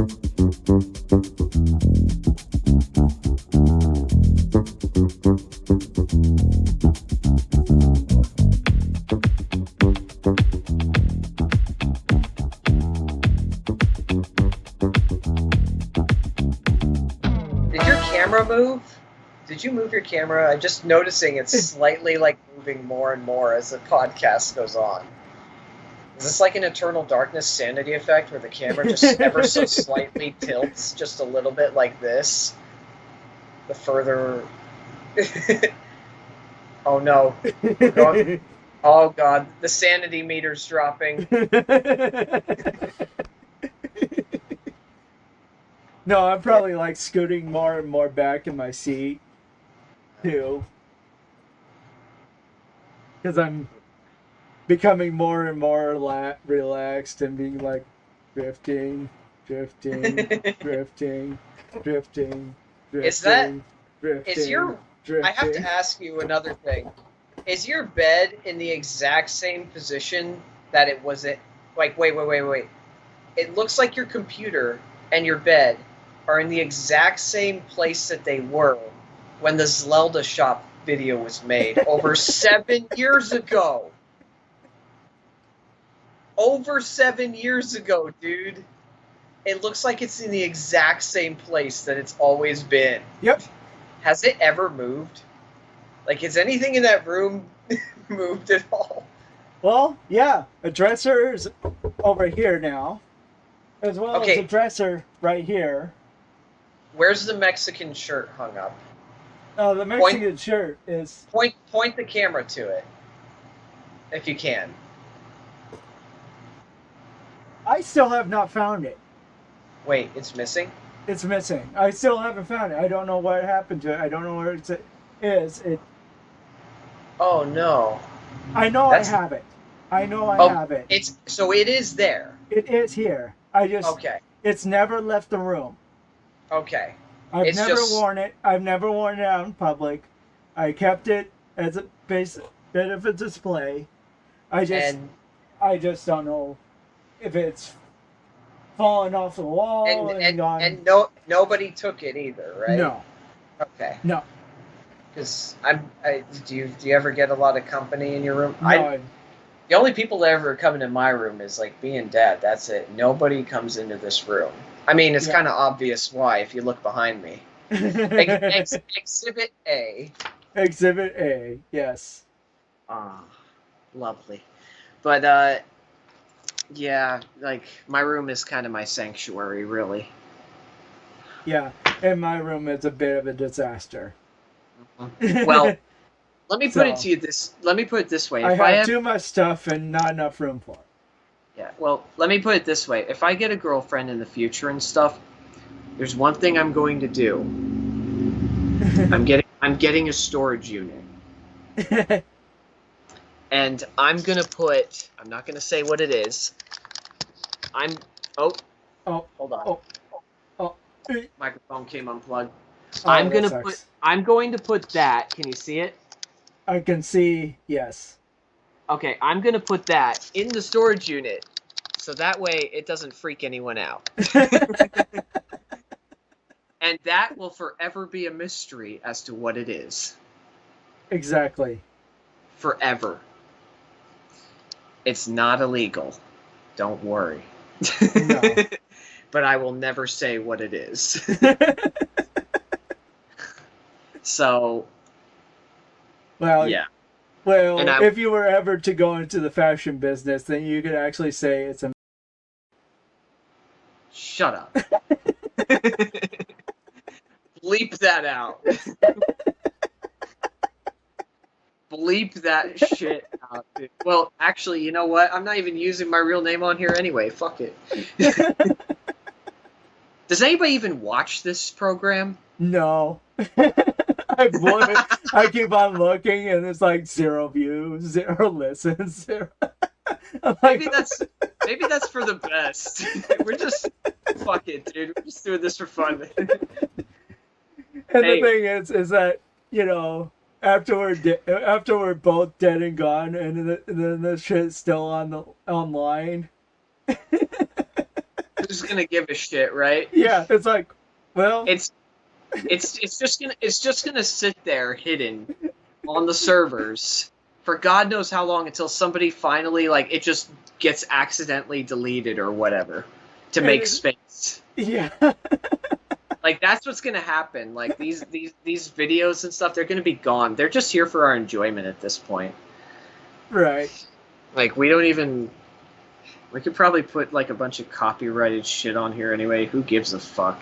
Did your camera move? Did you move your camera? I'm just noticing it's slightly like moving more and more as the podcast goes on. Is this like an Eternal Darkness sanity effect where the camera just ever so slightly tilts just a little bit like this? The further... Oh no. We're going... Oh god, the sanity meter's dropping. No, I'm probably like scooting more and more back in my seat too, because I'm becoming more and more relaxed and being like drifting, drifting, drifting, drifting, Is that... drifting, Is your... drifting. I have to ask you another thing. Is your bed in the exact same position that it was at... Like, wait. It looks like your computer and your bed are in the exact same place that they were when the Zelda shop video was made over 7 years ago. Over 7 years ago, dude. It looks like it's in the exact same place that it's always been. Yep. Has it ever moved? Like, has anything in that room moved at all? Well, yeah, a dresser is over here now, as well as a dresser right here. Where's the Mexican shirt hung up? Oh, the Mexican shirt is... Point the camera to it, if you can. I still have not found it. Wait, it's missing? It's missing. I still haven't found it. I don't know what happened to it. I don't know where it is. Oh, no. I know I have it. I know I have it. So it is there. It is here. Okay. It's never left the room. Okay. I've never worn it. I've never worn it out in public. I kept it as a bit of a display. I just don't know if it's fallen off the wall and gone. And nobody took it either, right? No. Okay. No. Because do you ever get a lot of company in your room? No. The only people that ever come into my room is like me and Dad. That's it. Nobody comes into this room. I mean, it's kind of obvious why if you look behind me. Exhibit A. Exhibit A, yes. Ah, lovely. But, yeah, like, my room is kind of my sanctuary, really. Yeah, and my room is a bit of a disaster. Mm-hmm. Well, let me put it this way. If I have too much stuff and not enough room for it. Yeah, well, let me put it this way. If I get a girlfriend in the future and stuff, there's one thing I'm going to do. I'm getting a storage unit. And I'm going to put, I'm not going to say what it is. Hold on. Microphone came unplugged. I'm going to put that. Can you see it? I can see, yes. Okay, I'm going to put that in the storage unit, so that way it doesn't freak anyone out. And that will forever be a mystery as to what it is. Exactly. Forever. It's not illegal. Don't worry. No. But I will never say what it is. So... Well, yeah. Well, if you were ever to go into the fashion business, then you could actually say it's a... Shut up. Bleep that out. Bleep that shit out, dude. Well, actually, you know what? I'm not even using my real name on here anyway. Fuck it. Does anybody even watch this program? No. I keep on looking, and it's like 0 views, 0 listens, 0. Maybe that's for the best. We're just fuck it, dude. We're just doing this for fun. And the thing is that after we're both dead and gone, and then the shit's still online. who's gonna give a shit, right? Yeah, it's like, well, it's just gonna sit there hidden on the servers for God knows how long until somebody finally like it just gets accidentally deleted or whatever to make space. Yeah. Like that's what's gonna happen. Like these videos and stuff, they're gonna be gone. They're just here for our enjoyment at this point. Right. Like we don't even. We could probably put like a bunch of copyrighted shit on here anyway. Who gives a fuck?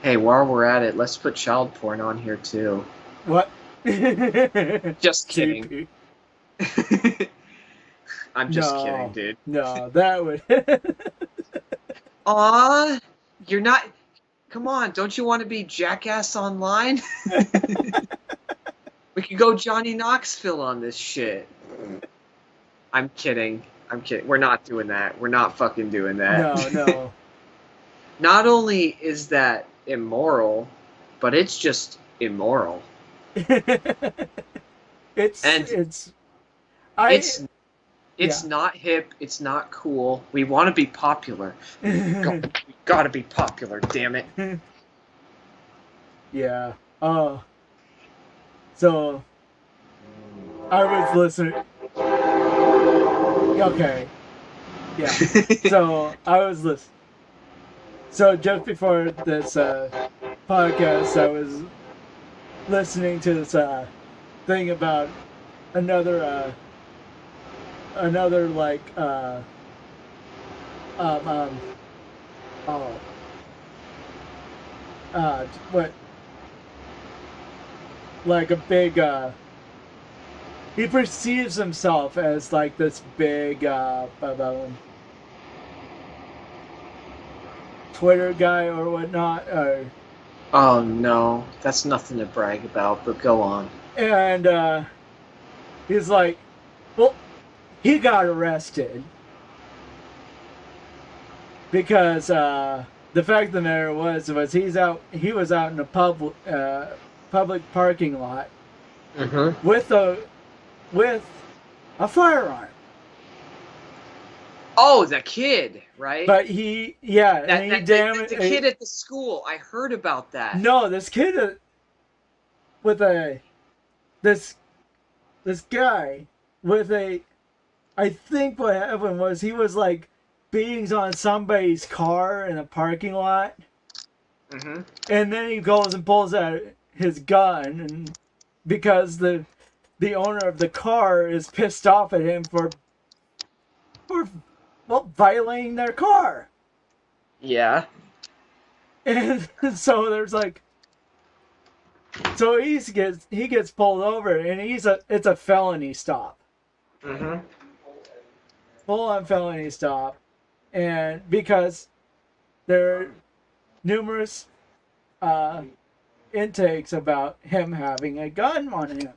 Hey, while we're at it, let's put child porn on here too. What? Just kidding. I'm just kidding, dude. No, that would. Aw, you're not. Come on, don't you want to be Jackass Online? We could go Johnny Knoxville on this shit. I'm kidding. We're not doing that. We're not fucking doing that. No. Not only is that immoral, but it's just immoral. It's not hip. It's not cool. We want to be popular. We gotta be popular. Damn it. Yeah. So I was listening. Okay. Yeah. So I was listening. So just before this podcast, I was listening to this thing about another like what, like a big he perceives himself as like this big Twitter guy or whatnot. Oh no, that's nothing to brag about, but go on. And he's like, well, he got arrested because the fact of the matter was he was out in a public parking lot with a firearm. Oh, the kid, right? But the kid at the school. I heard about that. No, this kid with this guy with a. I think what happened was he was like beating on somebody's car in a parking lot, and then he goes and pulls out his gun, and because the owner of the car is pissed off at him for violating their car. Yeah. And so there's like, so he gets pulled over, and it's a felony stop. Full on felony stop, and because there are numerous intakes about him having a gun on him.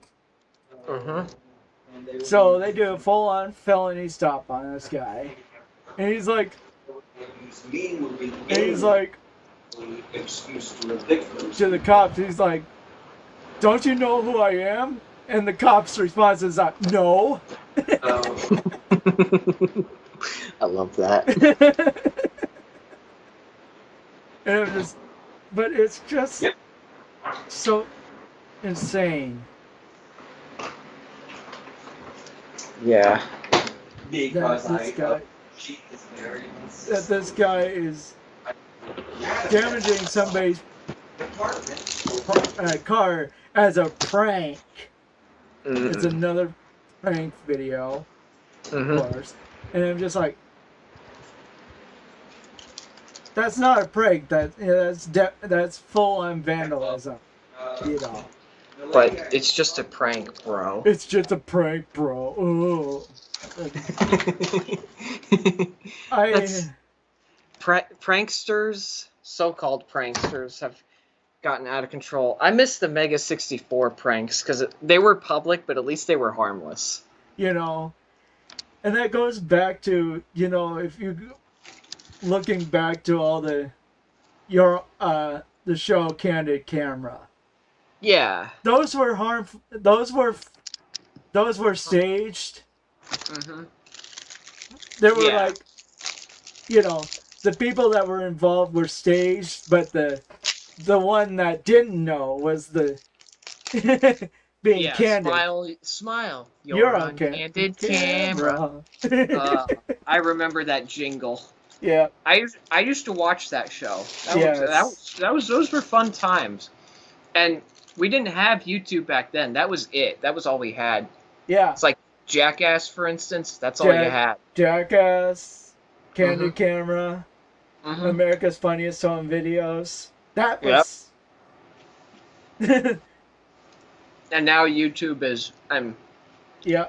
So they do a full on felony stop on this guy. And he's like, to the cops, he's like, don't you know who I am? And the cop's response is, no. I love that. But it's just so insane. Yeah. That this guy is damaging somebody's car as a prank. It's another prank video, of course. And I'm just like, that's not a prank. That's full on vandalism. But it's just a prank, bro. It's just a prank, bro. Pranksters, so-called pranksters, have gotten out of control. I miss the Mega 64 pranks because they were public, but at least they were harmless. And that goes back to, if you looking back to all the show Candid Camera. Yeah. Those were harmful. Those were staged. There were Yeah. like, the people that were involved were staged, but the one that didn't know was the being Yeah, candid. smile. You're You're on on candid camera. camera. I remember that jingle. Yeah. I used to watch that show. Yes. Those were fun times. And we didn't have YouTube back then. That was it. That was all we had. Yeah. It's like Jackass, for instance. That's all you Jack had. Jackass, Mm-hmm. Candid Camera, Mm-hmm. America's Funniest Home Videos. That Yep. was. And now YouTube is. Yeah. You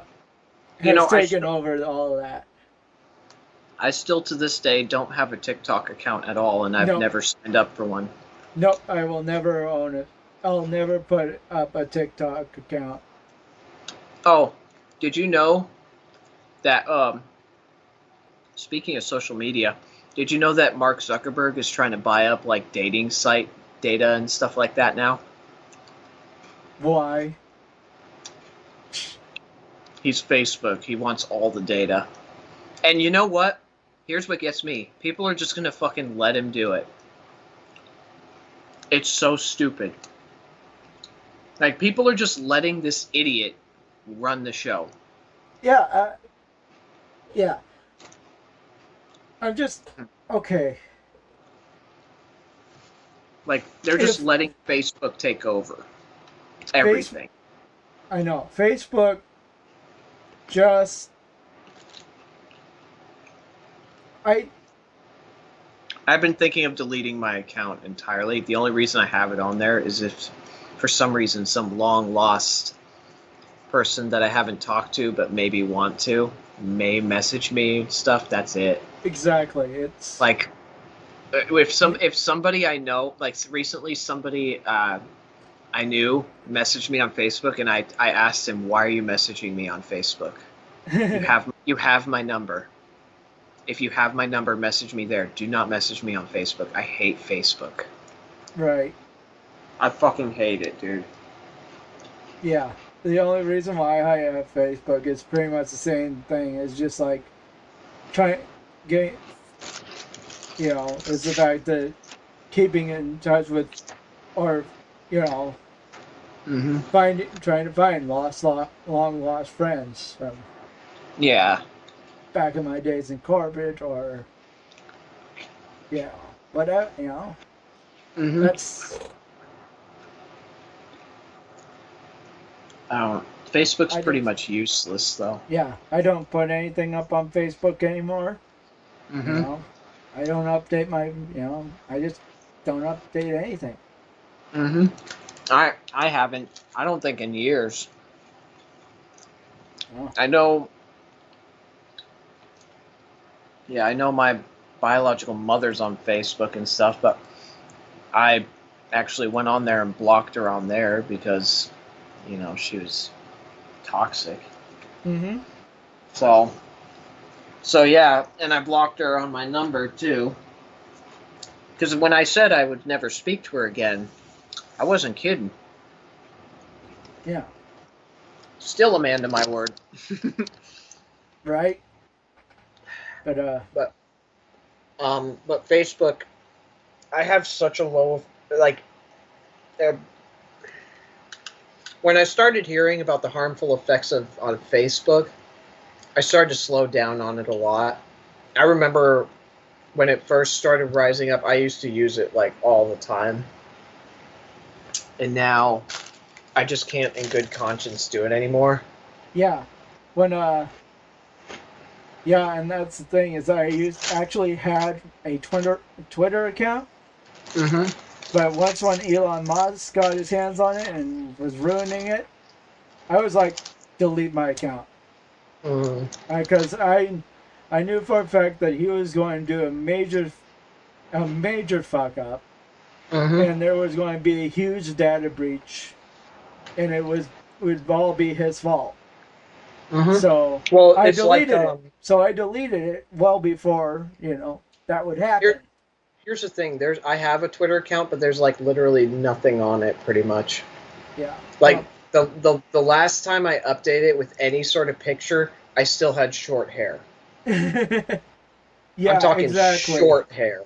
Has know, taken over all of that. I still to this day don't have a TikTok account at all, and I've Nope. never signed up for one. Nope. I will never own it. I'll never put up a TikTok account. Oh, did you know that? Speaking of social media, did you know that Mark Zuckerberg is trying to buy up like dating site data and stuff like that now? Why? He's Facebook. He wants all the data. And you know what? Here's what gets me. People are just gonna fucking let him do it. It's so stupid. Like, people are just letting this idiot run the show. Yeah. Yeah. I'm just okay. Like, they're just letting Facebook take over everything. I know. Facebook just I've been thinking of deleting my account entirely. The only reason I have it on there is if, for some reason, some long lost person that I haven't talked to but maybe want to may message me stuff. That's it. Exactly. It's like if somebody I know, like recently somebody I knew messaged me on Facebook, and I asked him, why are you messaging me on Facebook? You have my number. If you have my number, message me there. Do not message me on Facebook. I hate Facebook. Right. I fucking hate it, dude. Yeah. The only reason why I have Facebook is pretty much the same thing. It's just like trying getting, is the fact that keeping in touch with, or trying to find long lost friends from back in my days in corporate, or whatever, that's Facebook's pretty much useless, though. Yeah, I don't put anything up on Facebook anymore. I don't update my, I just don't update anything. I haven't. I don't think in years. Oh. I know. Yeah, I know my biological mother's on Facebook and stuff, but I actually went on there and blocked her on there because, she was toxic. So yeah, and I blocked her on my number too. Because when I said I would never speak to her again, I wasn't kidding. Yeah. Still a man to my word. Right. But Facebook, I have such a low, when I started hearing about the harmful effects on Facebook, I started to slow down on it a lot. I remember when it first started rising up, I used to use it like all the time. And now I just can't in good conscience do it anymore. Yeah. And that's the thing, is I actually had a Twitter account. But once when Elon Musk got his hands on it and was ruining it, I was like, delete my account. Because I knew for a fact that he was going to do a major fuck up, and there was going to be a huge data breach, and it would all be his fault. So I deleted it. So I deleted it well before that would happen. Here's the thing. I have a Twitter account, but there's like literally nothing on it, pretty much. Yeah. Like the last time I updated it with any sort of picture, I still had short hair. I'm Yeah, talking exactly. short hair.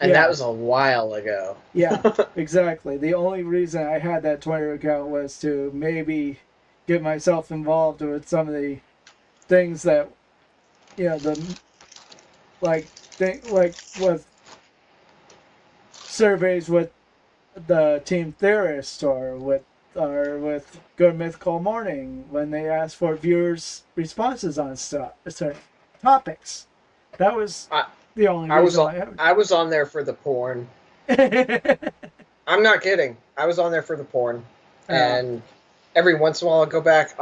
And that Yeah, was a while ago. yeah, exactly. The only reason I had that Twitter account was to maybe get myself involved with some of the things that, the like with surveys with the team theorists or with Good Mythical Morning when they asked for viewers' responses on certain topics. That was I the only I was reason on why I was on there for the porn. I I'm not kidding. I was on there for the porn. uh, And every once in a while I go back,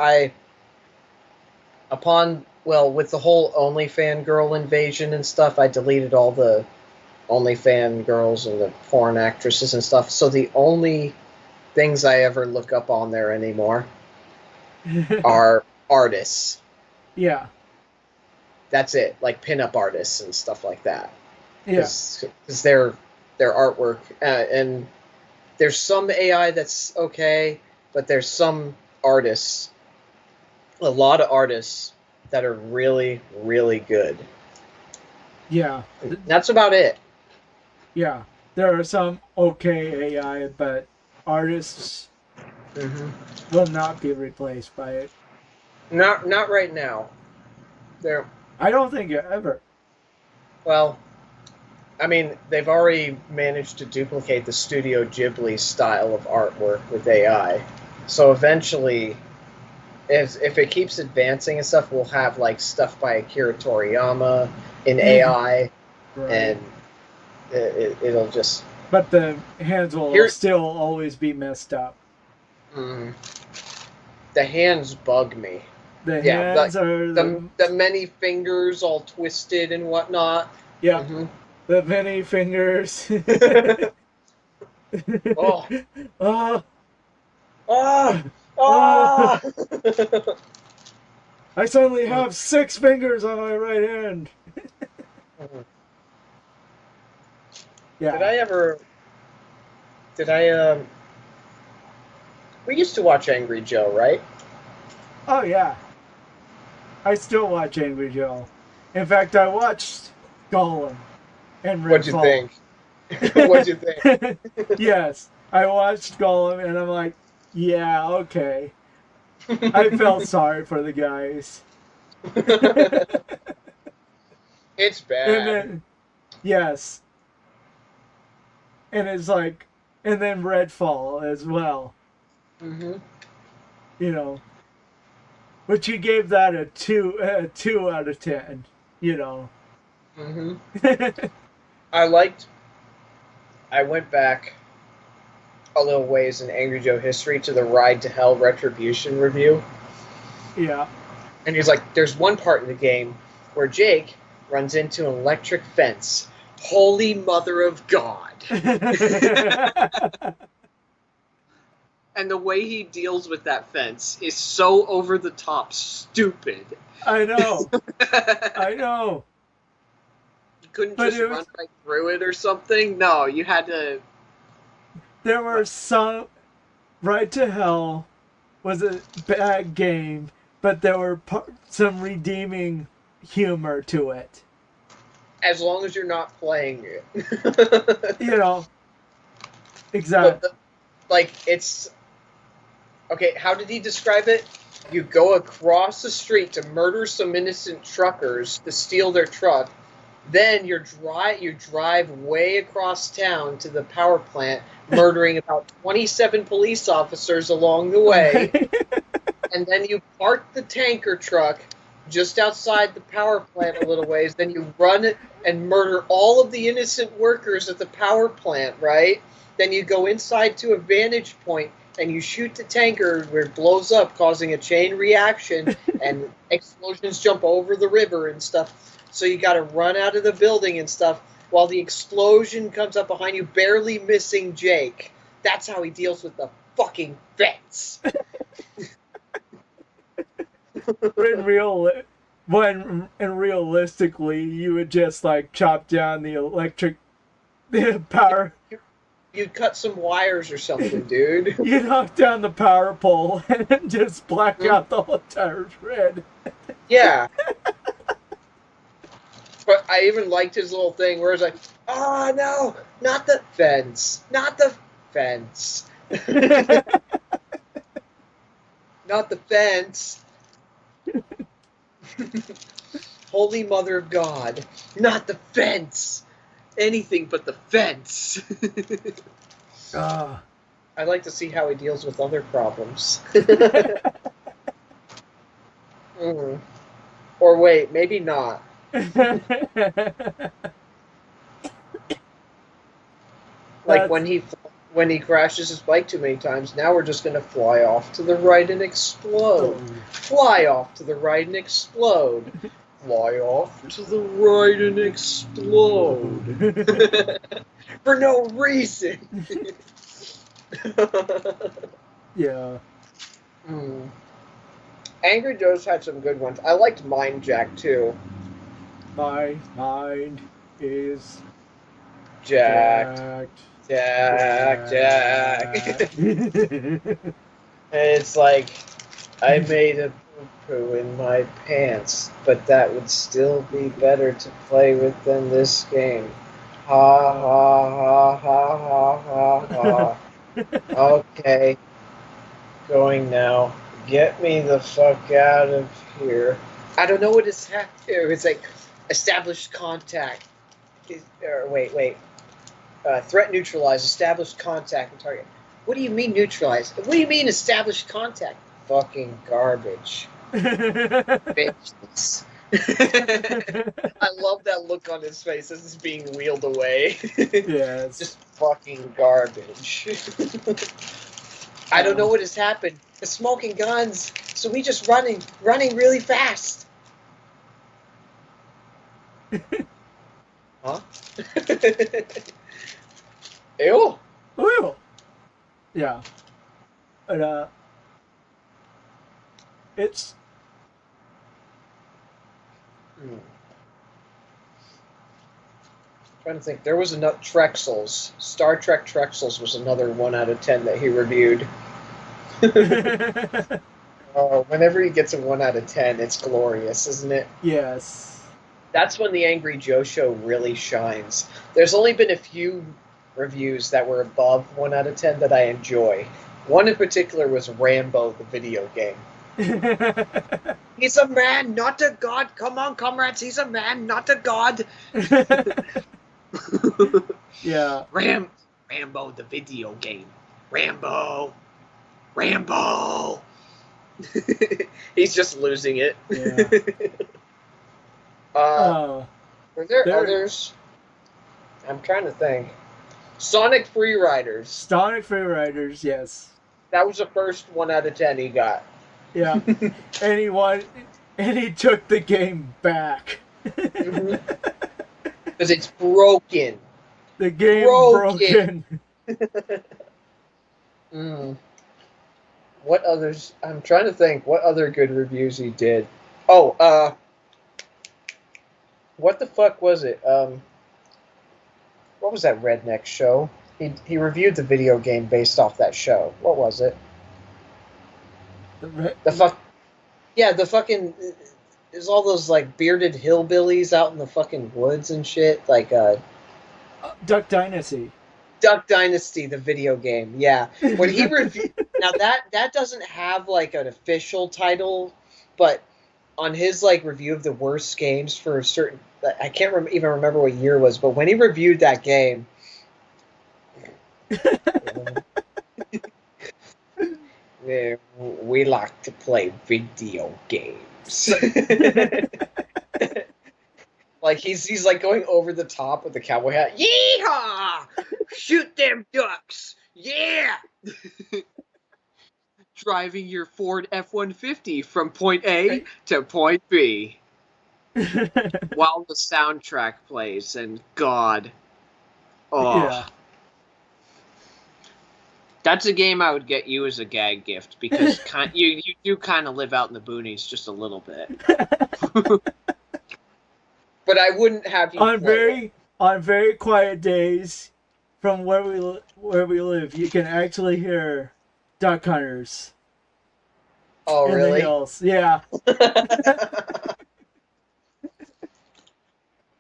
with the whole OnlyFan girl invasion and stuff, I deleted all the OnlyFan girls and the porn actresses and stuff. So the only things I ever look up on there anymore are artists. yeah, That's it, like pinup artists and stuff like that, yeah, because their artwork and there's some AI that's okay, but there's some artists, a lot of artists that are really really good. yeah, That's about it. yeah. There are some okay AI, but artists Hmm. will not be replaced by it. Not right now. They're I don't think ever. well. I mean, they've already managed to duplicate the Studio Ghibli style of artwork with AI. So eventually, if it keeps advancing and stuff, we'll have like stuff by Akira Toriyama in AI, Right. and it'll just But the hands will here. still always be messed up. Mm, the hands bug me. The Yeah, hands are the many fingers all twisted and whatnot. yep, Hmm. the many fingers. Oh, Oh, ah, oh, ah. I suddenly have 6 fingers on my right hand. Did Yeah. I ever? Did I? We used to watch Angry Joe, right? Oh yeah. I still watch Angry Joe. In fact, I watched Gollum and What'd you Redfall. think? What'd you think? Yes, I watched Gollum and I'm like, yeah, okay. I felt sorry for the guys. It's And bad. then, yes, and it's like, and then Redfall as well, Hmm. you know, which he gave that a 2 out of 10, you know. Hmm. I liked. I went back a little ways in Angry Joe history to the Ride to Hell Retribution review, Yeah. and he's like, "There's one part in the game where Jake runs into an electric fence. Holy Mother of God!" And the way he deals with that fence is so over the top stupid. I know. I know. You couldn't But just it run was, right through it or something. No, you had to. there were some, Right to Hell was a bad game, but there were some redeeming humor to it. As long as you're not playing it. You know, but exact. like it's okay. How did he describe it? You go across the street to murder some innocent truckers to steal their truck. Then you drive way across town to the power plant, murdering about 27 police officers along the way. Right? And then you park the tanker truck just outside the power plant a little ways. Then you run it and murder all of the innocent workers at the power plant, right? Then you go inside to a vantage point and you shoot the tanker where it blows up, causing a chain reaction, and explosions jump over the river and stuff. So you got to run out of the building and stuff while the explosion comes up behind you, barely missing Jake. That's how he deals with the fucking fence. in real when realistically you would just like chop down the electric the power. You'd cut some wires or something, dude. You knock down the power pole and just black out the whole entire grid. Yeah, But I even liked his little thing where it's like, oh no, not the fence, not the fence, not the fence. Holy Mother of God, not the fence. Anything but the fence. I'd like to see how he deals with other problems. Or wait, maybe not. Like when he crashes his bike too many times, now we're just going to fly off to the right and explode. Fly off to the right and explode. Fly off to the right and explode. For no reason. Yeah. Angry Joe's had some good ones. I liked Mind Jack too. My mind is Jack. It's like, I made a poo-poo in my pants, but that would still be better to play with than this game. Ha ha ha ha ha ha ha. Okay. Going now. Get me the fuck out of here. I don't know what it's here. It's like established contact. Wait. Threat neutralized. Established contact and target. What do you mean neutralized? What do you mean established contact? Fucking garbage. Bitches. I love that look on his face as it's being wheeled away. Yes. Just fucking garbage. I don't know what has happened. The smoking guns. So we just running really fast. Huh? Ew. Ew. Yeah. But, it's... Trying to think. There was another Trexels. Star Trek Trexels was another 1 out of 10 that he reviewed. Whenever he gets a 1 out of 10, it's glorious, isn't it? Yes. That's when the Angry Joe show really shines. There's only been a few reviews that were above 1 out of 10 that I enjoy. One in particular was Rambo, the video game. He's a man, not a god. Come on, comrades. He's a man, not a god. Yeah. Rambo, the video game. Rambo. He's just losing it. Yeah. Were there others? I'm trying to think. Sonic Freeriders. Sonic Freeriders, yes. That was the first 1 out of 10 he got. Yeah. And he took the game back. Because it's broken. The game broken. What others? I'm trying to think what other good reviews he did. Oh, what the fuck was it? What was that redneck show? He reviewed the video game based off that show. What was it? The fucking. There's all those like bearded hillbillies out in the fucking woods and shit. Like Duck Dynasty. Duck Dynasty, the video game. Yeah, when he reviewed. Now that doesn't have like an official title, but on his like review of the worst games for a certain. I can't even remember what year it was, but when he reviewed that game. We like to play video games. Like he's like going over the top with the cowboy hat. Yeehaw! Shoot them ducks! Yeah! Driving your Ford F-150 from point A to point B. While the soundtrack plays, and God. Oh. Yeah. That's a game I would get you as a gag gift, because you do kind of live out in the boonies just a little bit. But I wouldn't have you on very quiet days from where we live, you can actually hear duck hunters. Oh, really? In the hills. Yeah.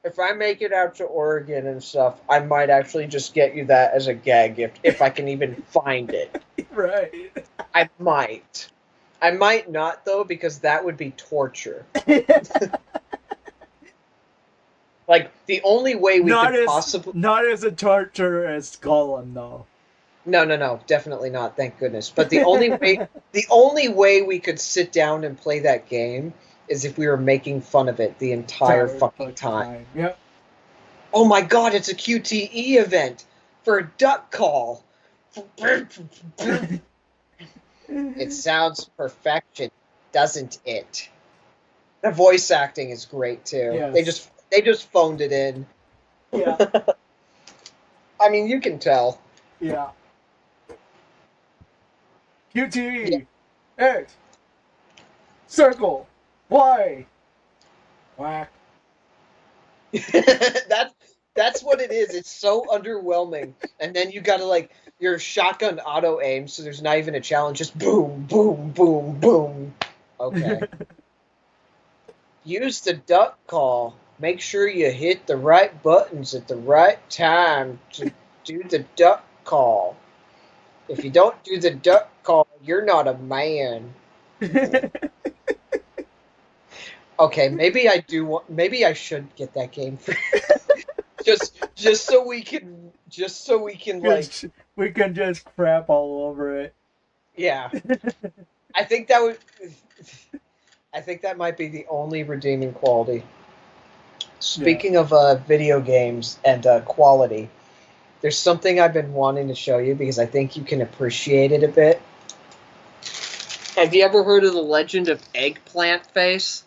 If I make it out to Oregon and stuff, I might actually just get you that as a gag gift if I can even find it. Right. I might. I might not though because that would be torture. Like the only way we could possibly not as a torture as Gollum though. No, definitely not. Thank goodness. But the only way we could sit down and play that game is if we were making fun of it the entire fucking time. Yep. Oh my god, it's a QTE event for a duck call. It sounds perfection, doesn't it? The voice acting is great too. Yes. They just phoned it in. Yeah. I mean, you can tell. Yeah. QTE. X. Circle. Y. Whack. That's what it is. It's so underwhelming. And then you gotta like your shotgun auto aim, so there's not even a challenge. Just boom, boom, boom, boom. Okay. Use the duck call. Make sure you hit the right buttons at the right time to do the duck call. If you don't do the duck call, you're not a man. Okay, maybe I do. Maybe I should get that game for just so we can like we can just crap all over it. Yeah. I think that might be the only redeeming quality. Speaking of video games and quality, there's something I've been wanting to show you because I think you can appreciate it a bit. Have you ever heard of the legend of Eggplant Face?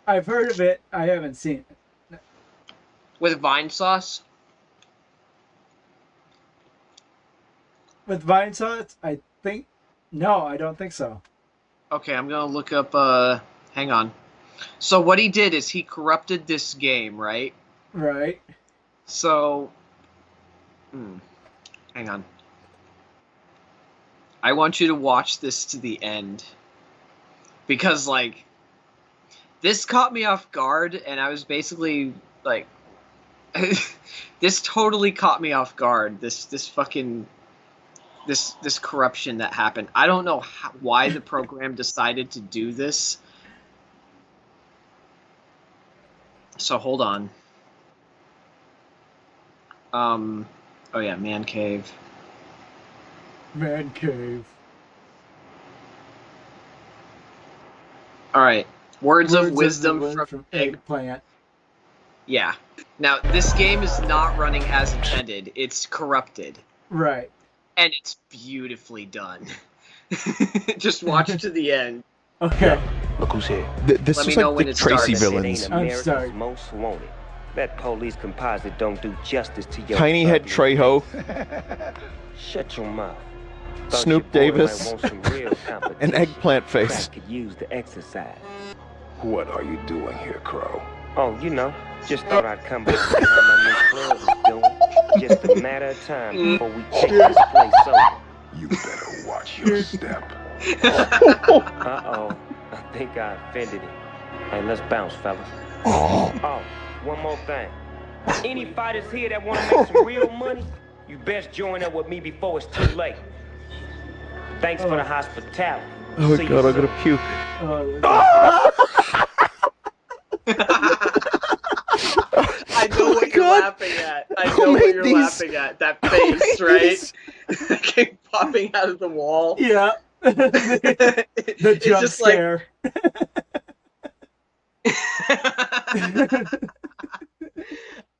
I've heard of it. I haven't seen it. With vine sauce? With vine sauce? I think... No, I don't think so. Okay, I'm going to look up... Hang on. So what he did is he corrupted this game, right? Right. So... Hang on. I want you to watch this to the end. Because, like... This caught me off guard, and I was basically, like... this totally caught me off guard. This fucking... This corruption that happened. I don't know why the program decided to do this. So, hold on. Oh yeah, Mancave. Mancave. Alright. Words of wisdom from Eggplant. Yeah. Now, this game is not running as intended. It's corrupted. Right. And it's beautifully done. Just watch to the end. Okay. Look who's here. This is like the Tracy villains. I'm sorry. Most wanted. That police composite don't do justice to your Tiny Head Trejo. Shut your mouth. Snoop Davis. And Eggplant Face. Could use the exercise. What are you doing here, Crow? Oh, you know, just thought I'd come back to how my new club is doing. Just a matter of time before we take this place over. You better watch your step. Uh-oh. I think I offended him. Hey, let's bounce, fellas. Oh, one more thing. Any fighters here that want to make some real money, you best join up with me before it's too late. Thanks for the hospitality. Oh See god, I'm gonna puke. I know what you're laughing at. I know what you're laughing at. That face, right? Came popping out of the wall. Yeah. The jump scare.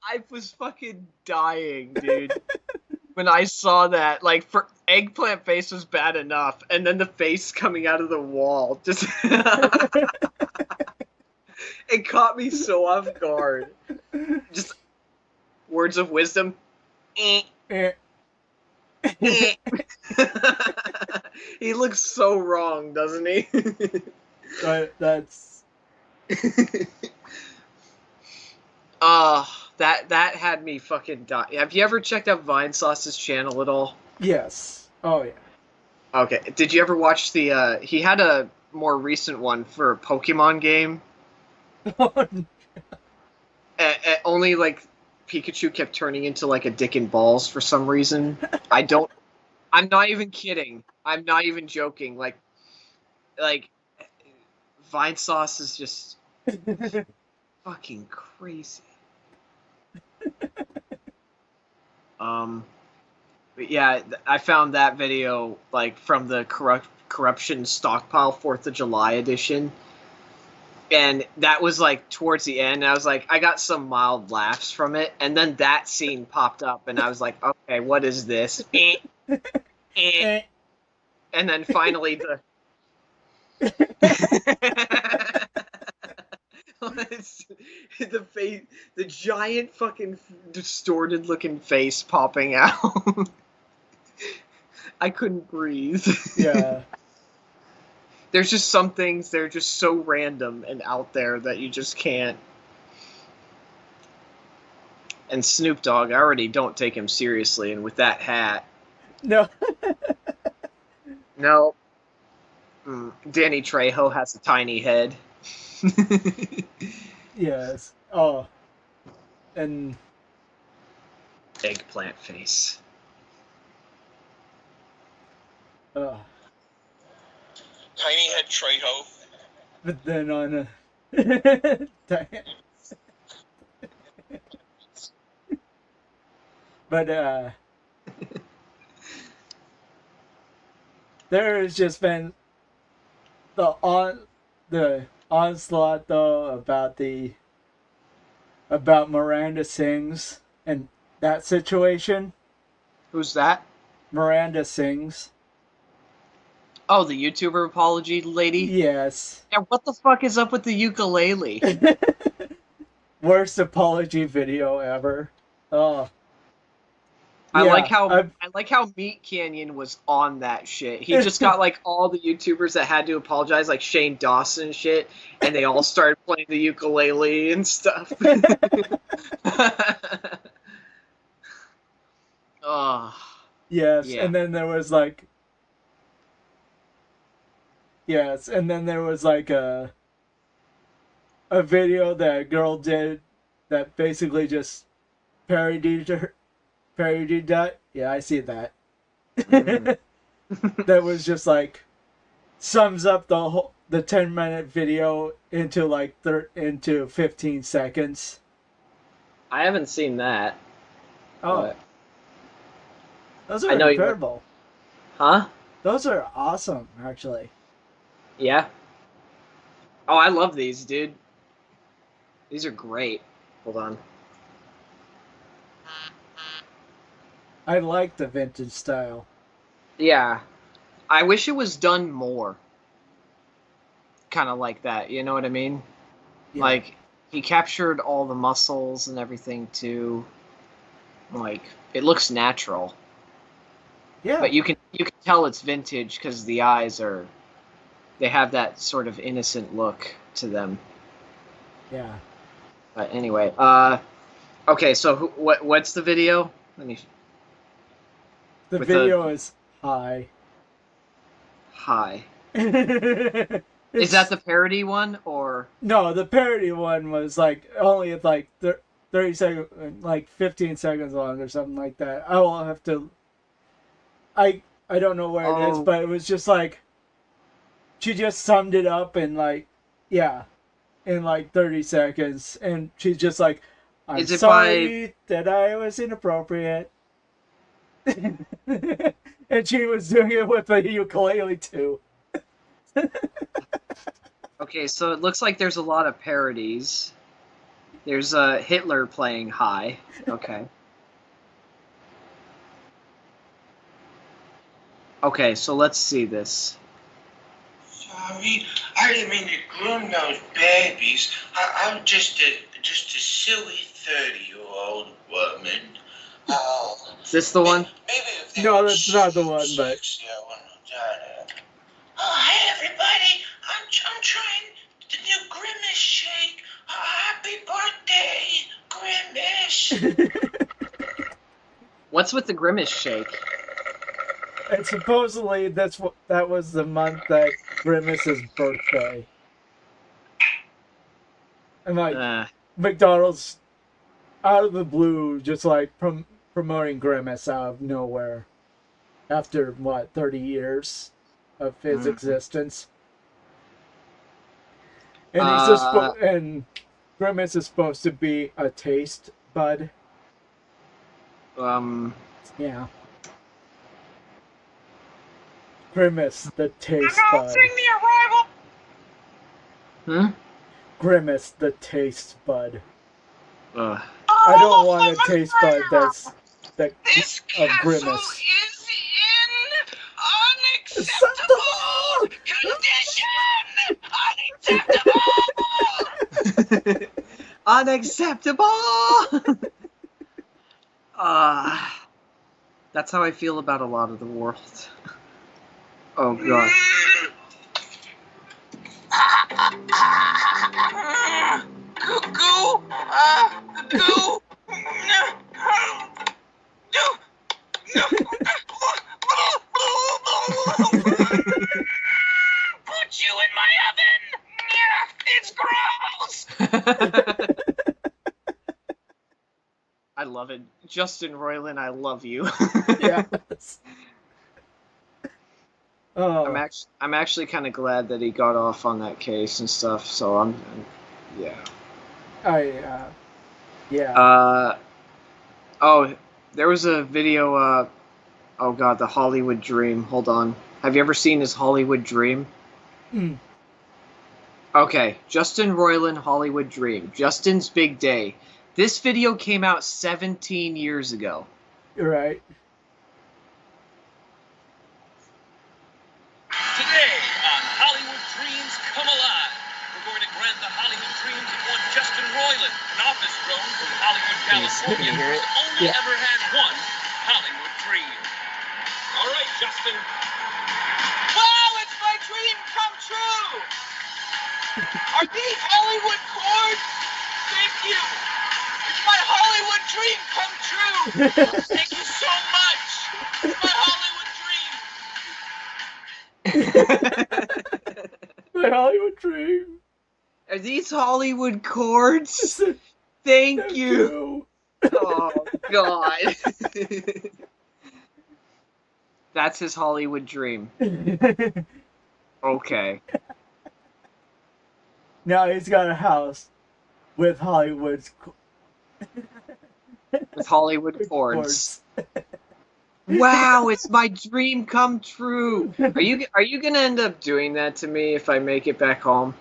I was fucking dying, dude. When I saw that, like, for Eggplant Face was bad enough, and then the face coming out of the wall, just... It caught me so off guard. Just words of wisdom. He looks so wrong, doesn't he? That's... That had me fucking die. Have you ever checked out Vinesauce's channel at all? Yes. Oh, yeah. Okay. Did you ever watch the, he had a more recent one for a Pokemon game. only like Pikachu kept turning into like a dick and balls for some reason. I'm not even kidding. I'm not even joking. Like Vine Sauce is just fucking crazy. But yeah, I found that video like from the corruption stockpile 4th of July edition, and that was like towards the end. And I was like, I got some mild laughs from it, and then that scene popped up, and I was like, okay, what is this? And then finally the face, the giant fucking distorted looking face popping out. I couldn't breathe. Yeah. There's just some things that are just so random and out there that you just can't. And Snoop Dogg, I already don't take him seriously, and with that hat. No. No. Danny Trejo has a tiny head. Yes. Oh. And eggplant face. Tiny head Trejo. But then on a but there has just been the onslaught though about Miranda Sings and that situation. Who's that? Miranda Sings. Oh, the YouTuber apology lady? Yes. Yeah, what the fuck is up with the ukulele? Worst apology video ever. Oh. I like how Meat Canyon was on that shit. He just got like all the YouTubers that had to apologize, like Shane Dawson and shit, and they all started playing the ukulele and stuff. Oh. Yes, yeah. and then there was like a video that a girl did that basically just parodied that. Yeah, I see that. That was just like sums up the 10-minute video into like into 15 seconds. I haven't seen that. Oh. But Those are incredible. Huh? Those are awesome, actually. Yeah. Oh, I love these, dude. These are great. Hold on. I like the vintage style. Yeah. I wish it was done more. Kind of like that, you know what I mean? Yeah. Like, he captured all the muscles and everything, too. Like, it looks natural. Yeah. But you can tell it's vintage because the eyes are... They have that sort of innocent look to them. Yeah. But anyway, okay, so what's the video? Let me... The video is Hi. Hi. Is that the parody one, or...? No, the parody one was like only like 30 seconds, like 15 seconds long or something like that. I will have to... I don't know where it is, but it was just like... She just summed it up in like, in like 30 seconds. And she's just like, I'm sorry that I was inappropriate. And she was doing it with a ukulele too. Okay, so it looks like there's a lot of parodies. There's Hitler playing Hi. Okay. Okay, so let's see this. Sorry, I didn't mean to groom those babies. I'm just a silly 30-year-old woman. Oh. Is this the one? Maybe no, that's not the one, but... Oh, hey everybody! I'm trying the new Grimace shake. Happy birthday, Grimace! What's with the Grimace shake? And supposedly that was the month that Grimace's birthday. And like McDonald's out of the blue, just like promoting Grimace out of nowhere. After what, 30 years of his existence, and he's just and Grimace is supposed to be a taste bud. Yeah. Grimace, the taste bud. Announcing the arrival. Grimace, the taste bud. Ugh. I don't want a taste bud that's This of castle Grimace. is in unacceptable condition. Unacceptable. Unacceptable! That's how I feel about a lot of the world. Oh, God. Goo. Put you in my oven. It's gross. I love it. Justin Roiland, I love you. Yes. Oh. I'm actually kind of glad that he got off on that case and stuff. So I'm yeah. Yeah. Oh, there was a video. Oh God, the Hollywood Dream. Hold on. Have you ever seen his Hollywood Dream? Okay, Justin Roiland, Hollywood Dream. Justin's Big Day. This video came out 17 years ago. You're right. Today on Hollywood Dreams Come Alive, we're going to grant the Hollywood dreams of one Justin Roiland, an office drone from Hollywood, California, you hear who's it? only Yeah. ever had one Hollywood dream. All right, Justin. Wow, it's my dream come true. Are these Hollywood chords? Thank you. It's my Hollywood dream come true. Thank you so much. It's my Hollywood dream. My Hollywood dream. Are these Hollywood chords? Thank you. Oh God. That's his Hollywood dream. Okay. Now he's got a house with Hollywood's With Hollywood chords. Wow, it's my dream come true. Are you gonna end up doing that to me if I make it back home?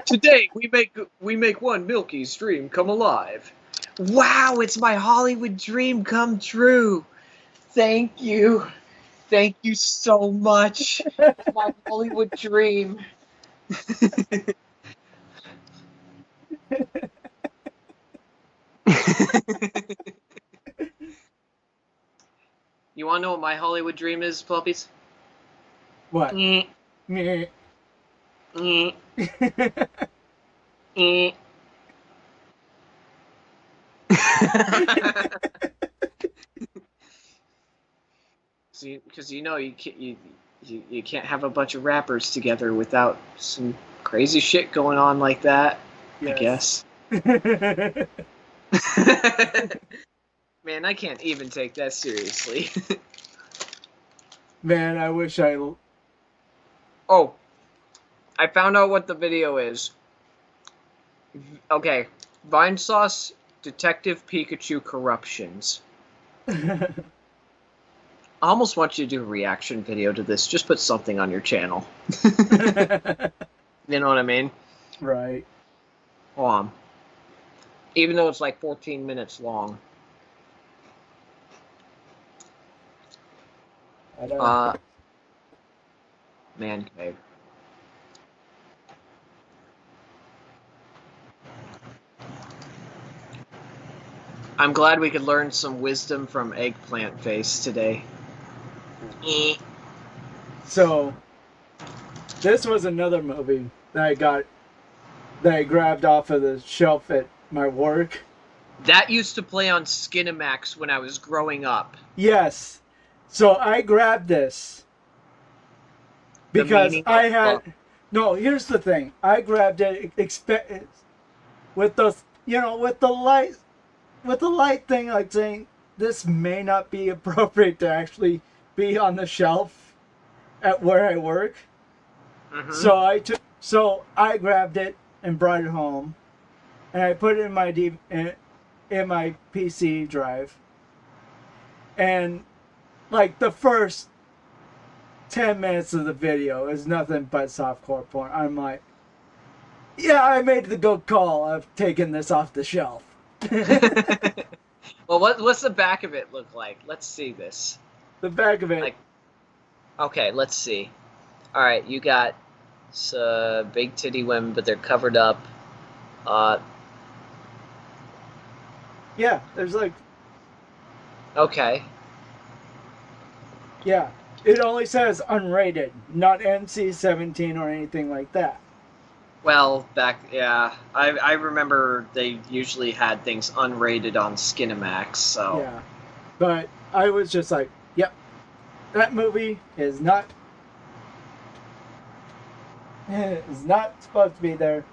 Today we make one Milky's dream come alive. Wow, it's my Hollywood dream come true. Thank you. Thank you so much. It's my Hollywood dream. You want to know what my Hollywood dream is, Ploppies? What? Mm, Meh. mm, mm. Because you know you can't have a bunch of rappers together without some crazy shit going on like that. Yes. I guess. Man, I can't even take that seriously. Man, I wish I. Oh, I found out what the video is. Okay, Vinesauce Detective Pikachu Corruptions. I almost want you to do a reaction video to this. Just put something on your channel. You know what I mean? Right. Hold on. Even though it's like 14 minutes long. I don't. Mancave. I'm glad we could learn some wisdom from Eggplant Face today. So, this was another movie that I grabbed off of the shelf at my work. That used to play on Skinamax when I was growing up. Yes. So I grabbed this because I had no. Here's the thing. I grabbed it with the light with the light thing, like saying this may not be appropriate to actually be on the shelf at where I work. Mm-hmm. So I grabbed it and brought it home, and I put it in my in my PC drive. And like the first 10 minutes of the video is nothing but softcore porn. I'm like, yeah, I made the good call of taking this off the shelf. Well, what's the back of it look like? Let's see this. The back of it. Like, okay, let's see. All right, you got big titty women, but they're covered up. Yeah, there's like. Okay. Yeah, it only says unrated, not NC-17 or anything like that. Well, I remember they usually had things unrated on Skinamax, so. Yeah, but I was just like, yep, that movie is not supposed to be there.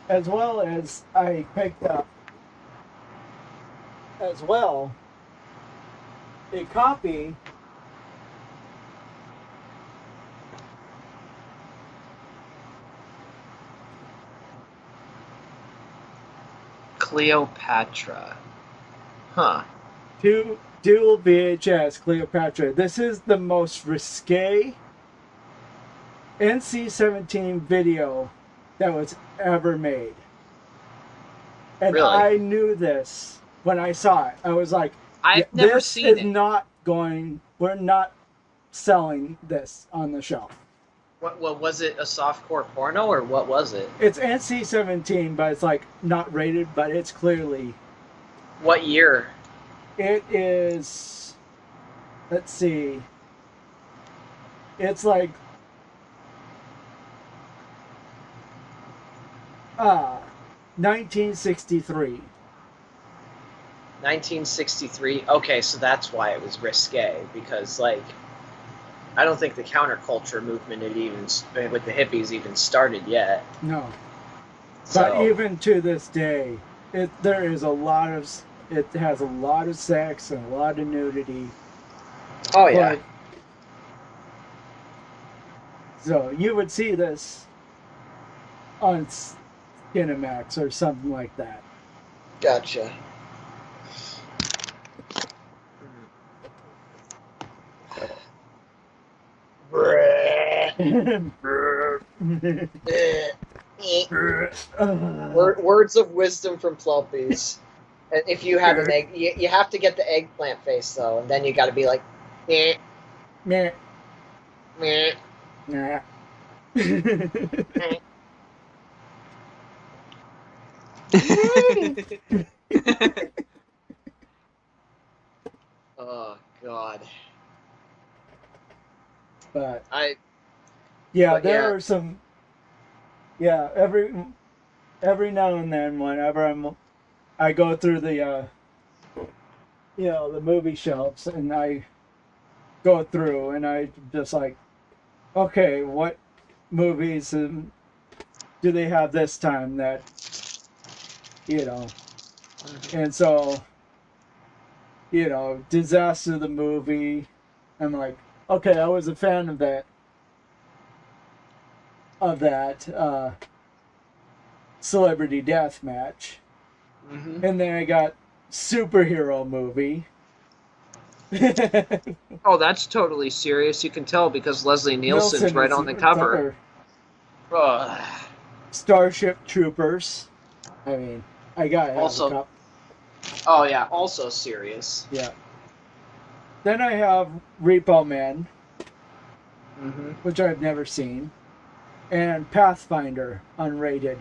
As well as I picked up as well a copy Cleopatra. Huh. dual VHS Cleopatra. This is the most risque NC-17 video that was ever made. And Really? I knew this when I saw it. I was like, I've never seen it. We're not selling this on the shelf. What was it? A softcore porno, or what was it? It's NC-17, but it's like not rated, but it's clearly. What year? It is. Let's see. It's like. 1963. 1963. Okay, so that's why it was risque, because like I don't think the counterculture movement had even with the hippies even started yet. No. So, But even to this day, it has a lot of sex and a lot of nudity. oh yeah. But, so you would see this on Skinamax or something like that. Gotcha. Words of wisdom from Plumpies. And if you had an egg, you have to get the eggplant face though, and then you got to be like, meh, Meh. meh. Nah. Oh God. But But there are some. Yeah, every now and then, whenever I go through the the movie shelves, and I go through, and I just like, okay, what movies do they have this time that, and so, Disaster the movie, I'm like, okay, I was a fan of that Celebrity Deathmatch. Mm-hmm. And then I got superhero movie. Oh, that's totally serious. You can tell because Leslie Nielsen's right on the cover. Starship Troopers. I mean, I got also. Oh yeah, also serious. Yeah. Then I have Repo Man, which I've never seen, and Pathfinder unrated.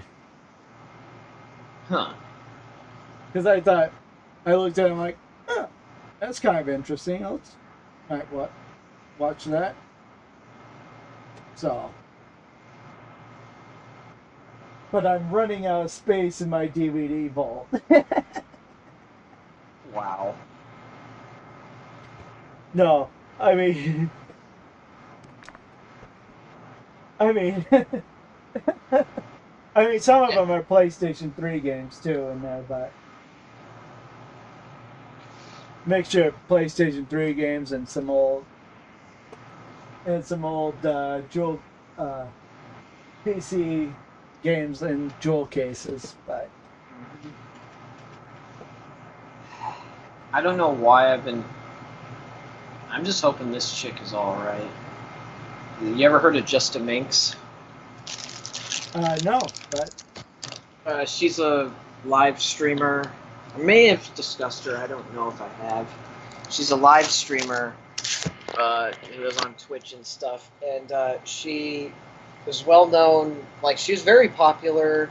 Huh. Because I thought, I looked at it like, oh, that's kind of interesting. Watch that. So. But I'm running out of space in my DVD vault. Wow. No, I mean, some of them are PlayStation 3 games too in there, but mixture of PlayStation 3 games and some old jewel PC games in jewel cases, but I don't know why I'm just hoping this chick is alright. You ever heard of Just a Minx? no, but she's a live streamer. I may have discussed her, I don't know if I have. She's a live streamer who was on Twitch and stuff, and she was well known, like she was very popular,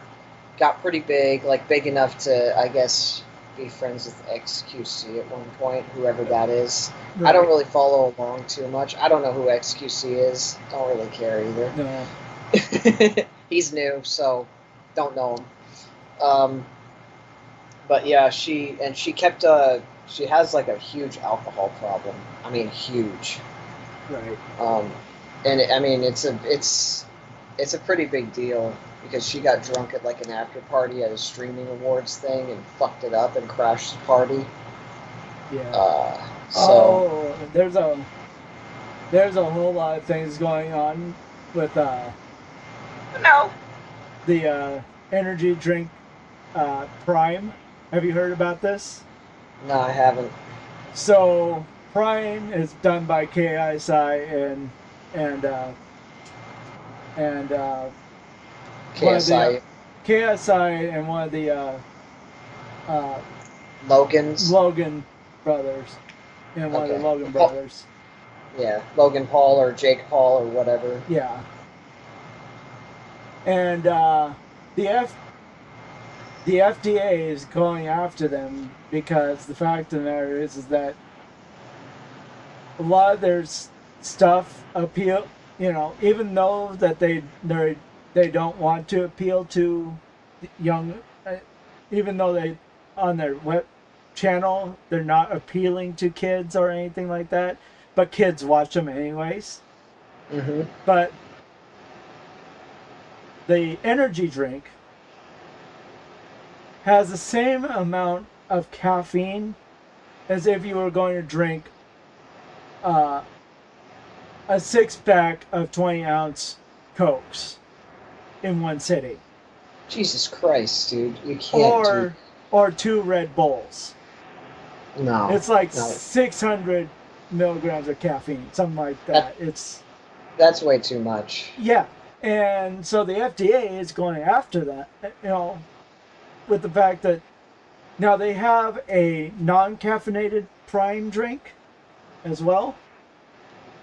got pretty big, like big enough to, I guess, be friends with XQC at one point, whoever that is. Right. I don't really follow along too much. I don't know who XQC is. Don't really care either. No. He's new, so don't know him. But yeah, she kept she has like a huge alcohol problem. I mean, huge. Right. And it's a pretty big deal because she got drunk at like an after party at a streaming awards thing and fucked it up and crashed the party. Yeah. So there's a whole lot of things going on with the energy drink Prime. Have you heard about this? No, I haven't. So Prime is done by KSI and KSI. KSI and one of the Logan brothers. And one of the Logan brothers. Yeah, Logan Paul or Jake Paul or whatever. Yeah. And the FDA is going after them because the fact of the matter is that a lot of their stuff appeal, even though that they don't want to appeal to young, even though they on their web channel they're not appealing to kids or anything like that, but kids watch them anyways. Mm-hmm. But the energy drink has the same amount of caffeine as if you were going to drink a 6-pack of 20-ounce Cokes in one sitting. Jesus Christ, dude. You can't or 2 Red Bulls. No. It's like 600 milligrams of caffeine, something like that. That's way too much. Yeah. And so the FDA is going after that, with the fact that now they have a non-caffeinated Prime drink as well,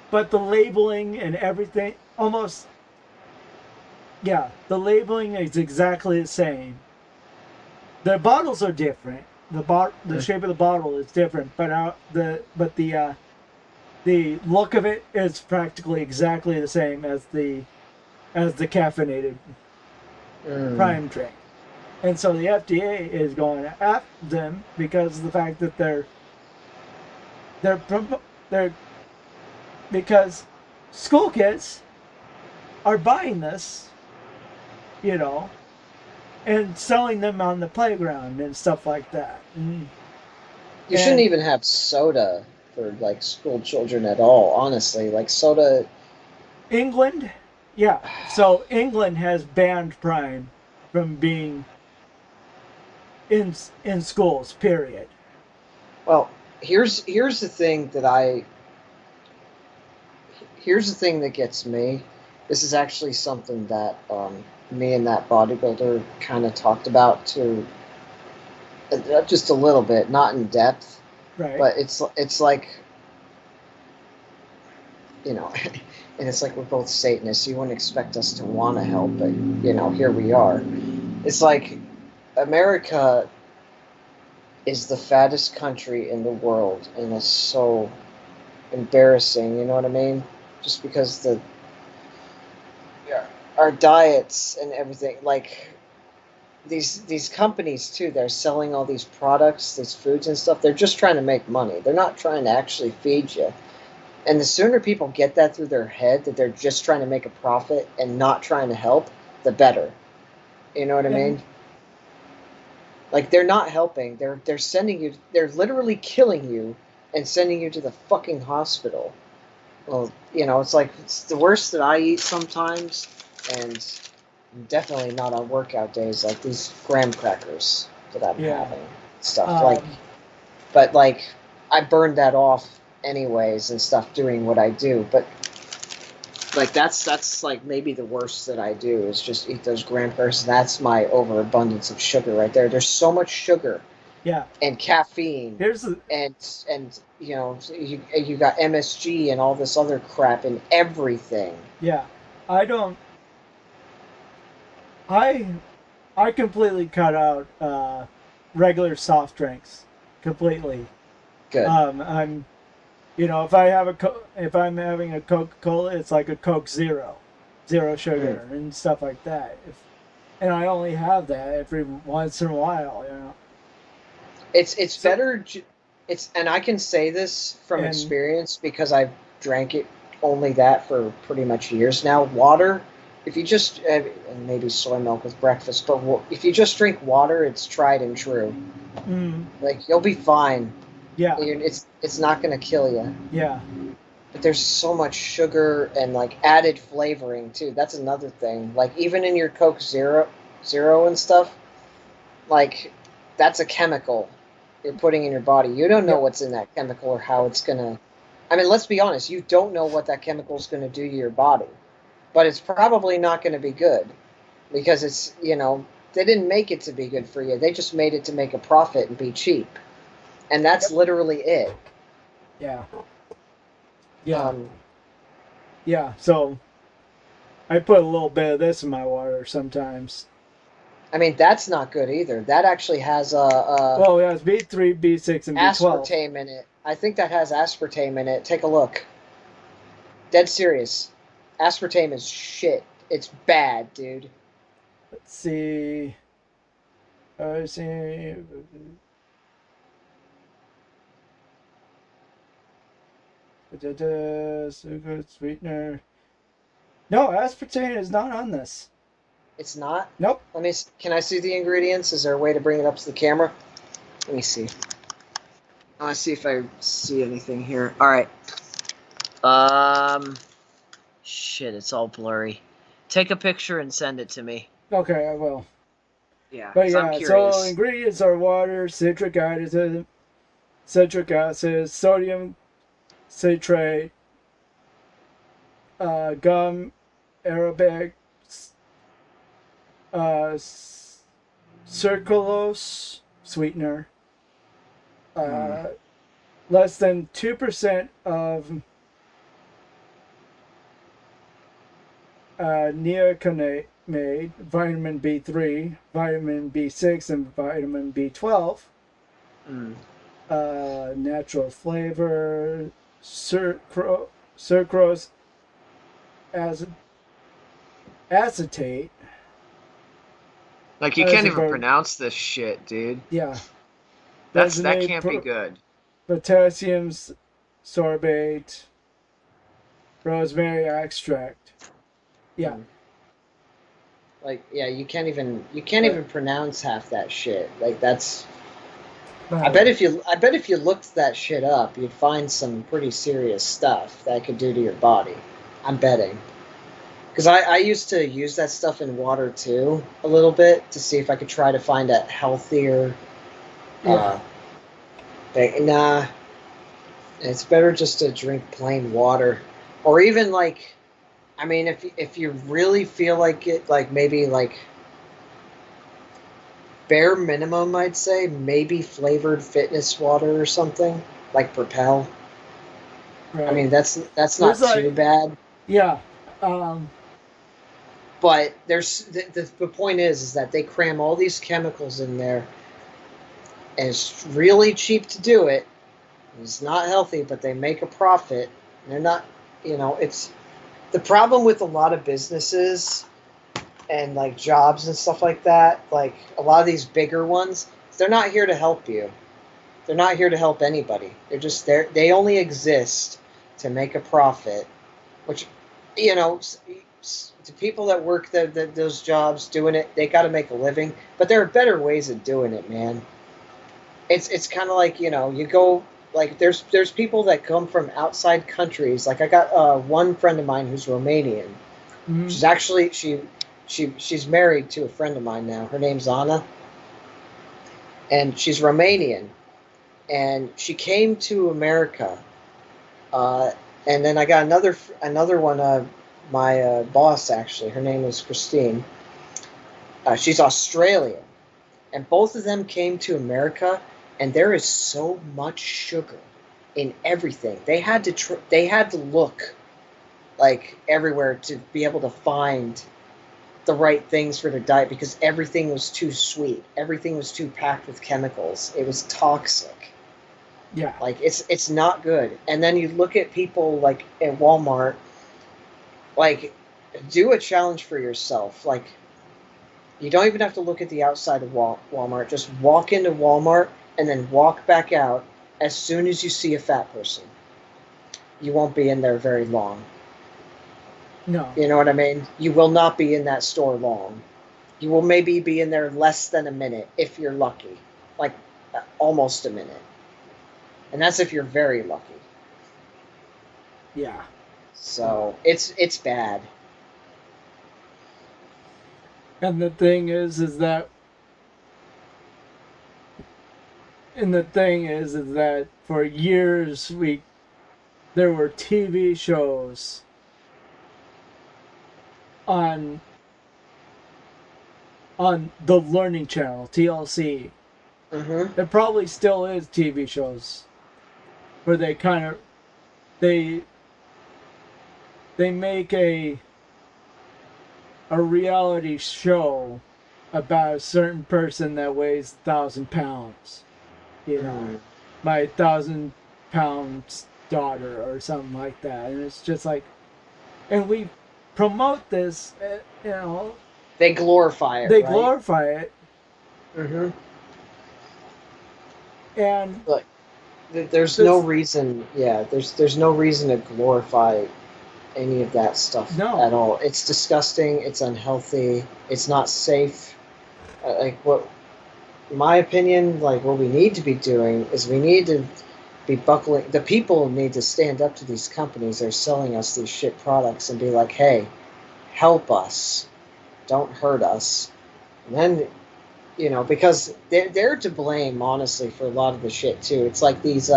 but the labeling and everything the labeling is exactly the same. The bottles are different. The shape of the bottle is different, but the look of it is practically exactly the same as the caffeinated Prime drink. And so the FDA is going after them because of the fact that because school kids are buying this, and selling them on the playground and stuff like that. You shouldn't even have soda for like school children at all, honestly. Like soda. England? Yeah. So England has banned Prime from being in schools, period. Well, here's the thing that gets me. This is actually something that me and that bodybuilder kind of talked about too, just a little bit, not in depth, right? But it's like, and it's like we're both Satanists. You wouldn't expect us to want to help, but here we are. It's like America is the fattest country in the world, and it's so embarrassing. You know what I mean? Just because our diets and everything, like these companies too, they're selling all these products, these foods and stuff. They're just trying to make money. They're not trying to actually feed you. And the sooner people get that through their head, that they're just trying to make a profit and not trying to help, the better. You know what I mean? Like, they're not helping. They're sending you. They're literally killing you and sending you to the fucking hospital. Well, it's like it's the worst that I eat sometimes, and definitely not on workout days like these graham crackers that I'm having stuff but like I burned that off anyways and stuff doing what I do, but like that's like maybe the worst that I do is just eat those graham crackers. And that's my overabundance of sugar right there. There's so much sugar. Yeah. And caffeine. And you got MSG and all this other crap and everything. Yeah. I completely cut out regular soft drinks. Completely. Good. I'm if I'm having a Coca-Cola, it's like a Coke Zero sugar and stuff like that. And I only have that every once in a while, It's better. And I can say this from experience because I've drank it only that for pretty much years now. Water, if you just and maybe soy milk with breakfast, but if you just drink water, it's tried and true. Like you'll be fine. Yeah. It's not gonna kill you. Yeah. But there's so much sugar and like added flavoring too. That's another thing. Like even in your Coke Zero and stuff, like that's a chemical you're putting in your body. You don't know what's in that chemical or how it's gonna. I mean, let's be honest. You don't know what that chemical is gonna do to your body, but it's probably not gonna be good because it's they didn't make it to be good for you. They just made it to make a profit and be cheap, and that's literally it. Yeah. Yeah. Yeah. So I put a little bit of this in my water sometimes. I mean, that's not good either. That actually has well, it has B3, B6, and B12. Aspartame in it. I think that has aspartame in it. Take a look. Dead serious. Aspartame is shit. It's bad, dude. Let's see. I see. Sugar sweetener. No, aspartame is not on this. It's not? Nope. Can I see the ingredients? Is there a way to bring it up to the camera? Let me see. I want to see if I see anything here. All right. Shit, it's all blurry. Take a picture and send it to me. Okay, I will. Yeah. But yeah, so ingredients are water, citric acid, sodium citrate, gum arabic, sucralose sweetener, less than 2% of niacinamide, vitamin B3, vitamin B6, and vitamin B12. Natural flavor, sucrose acetate. Like you can't even pronounce this shit, dude. Yeah. That can't be good. Potassium sorbate, rosemary extract. Yeah. Like you can't even pronounce half that shit. Like that's. I bet if you looked that shit up, you'd find some pretty serious stuff that could do to your body. I'm betting. Because I used to use that stuff in water too, a little bit, to see if I could try to find a healthier thing. Nah, it's better just to drink plain water. Or even like, I mean, if you really feel like it, like maybe like bare minimum, I'd say, maybe flavored fitness water or something, like Propel. Right. I mean, that's not too bad. Yeah. But there's the point is that they cram all these chemicals in there, and it's really cheap to do it. It's not healthy, but they make a profit. They're not, it's the problem with a lot of businesses and like jobs and stuff like that. Like a lot of these bigger ones, they're not here to help you. They're not here to help anybody. They're just there. They only exist to make a profit, which, the people that work those jobs doing it, they got to make a living. But there are better ways of doing it, man. It's kind of like, you go, like, there's people that come from outside countries. Like, I got one friend of mine who's Romanian. Mm-hmm. She's actually she's married to a friend of mine now. Her name's Anna, and she's Romanian, and she came to America. And then I got another one. My boss, actually, her name is Christine. She's Australian, and both of them came to America. And there is so much sugar in everything. They had to look like everywhere to be able to find the right things for their diet, because everything was too sweet. Everything was too packed with chemicals. It was toxic. Yeah. Like, it's not good. And then you look at people like at Walmart, like, do a challenge for yourself. Like, you don't even have to look at the outside of Walmart. Just walk into Walmart and then walk back out as soon as you see a fat person. You won't be in there very long. No. You know what I mean? You will not be in that store long. You will maybe be in there less than a minute if you're lucky. Like, almost a minute. And that's if you're very lucky. Yeah. So, it's bad. And the thing is that for years there were TV shows on the Learning Channel, TLC. Mm-hmm. There probably still is TV shows where they make a reality show about a certain person that weighs 1,000 pounds. My 1,000-pound daughter or something like that. And it's just like, and we promote this, They glorify it, They right? glorify it. Mm-hmm. And look, there's no reason. Yeah, there's no reason to glorify any of that stuff at all. It's disgusting. It's unhealthy. It's not safe. In my opinion, like, what we need to be doing is we need to be buckling. The people need to stand up to these companies that are selling us these shit products and be like, hey, help us. Don't hurt us. And then, because they're to blame, honestly, for a lot of the shit too. It's like these.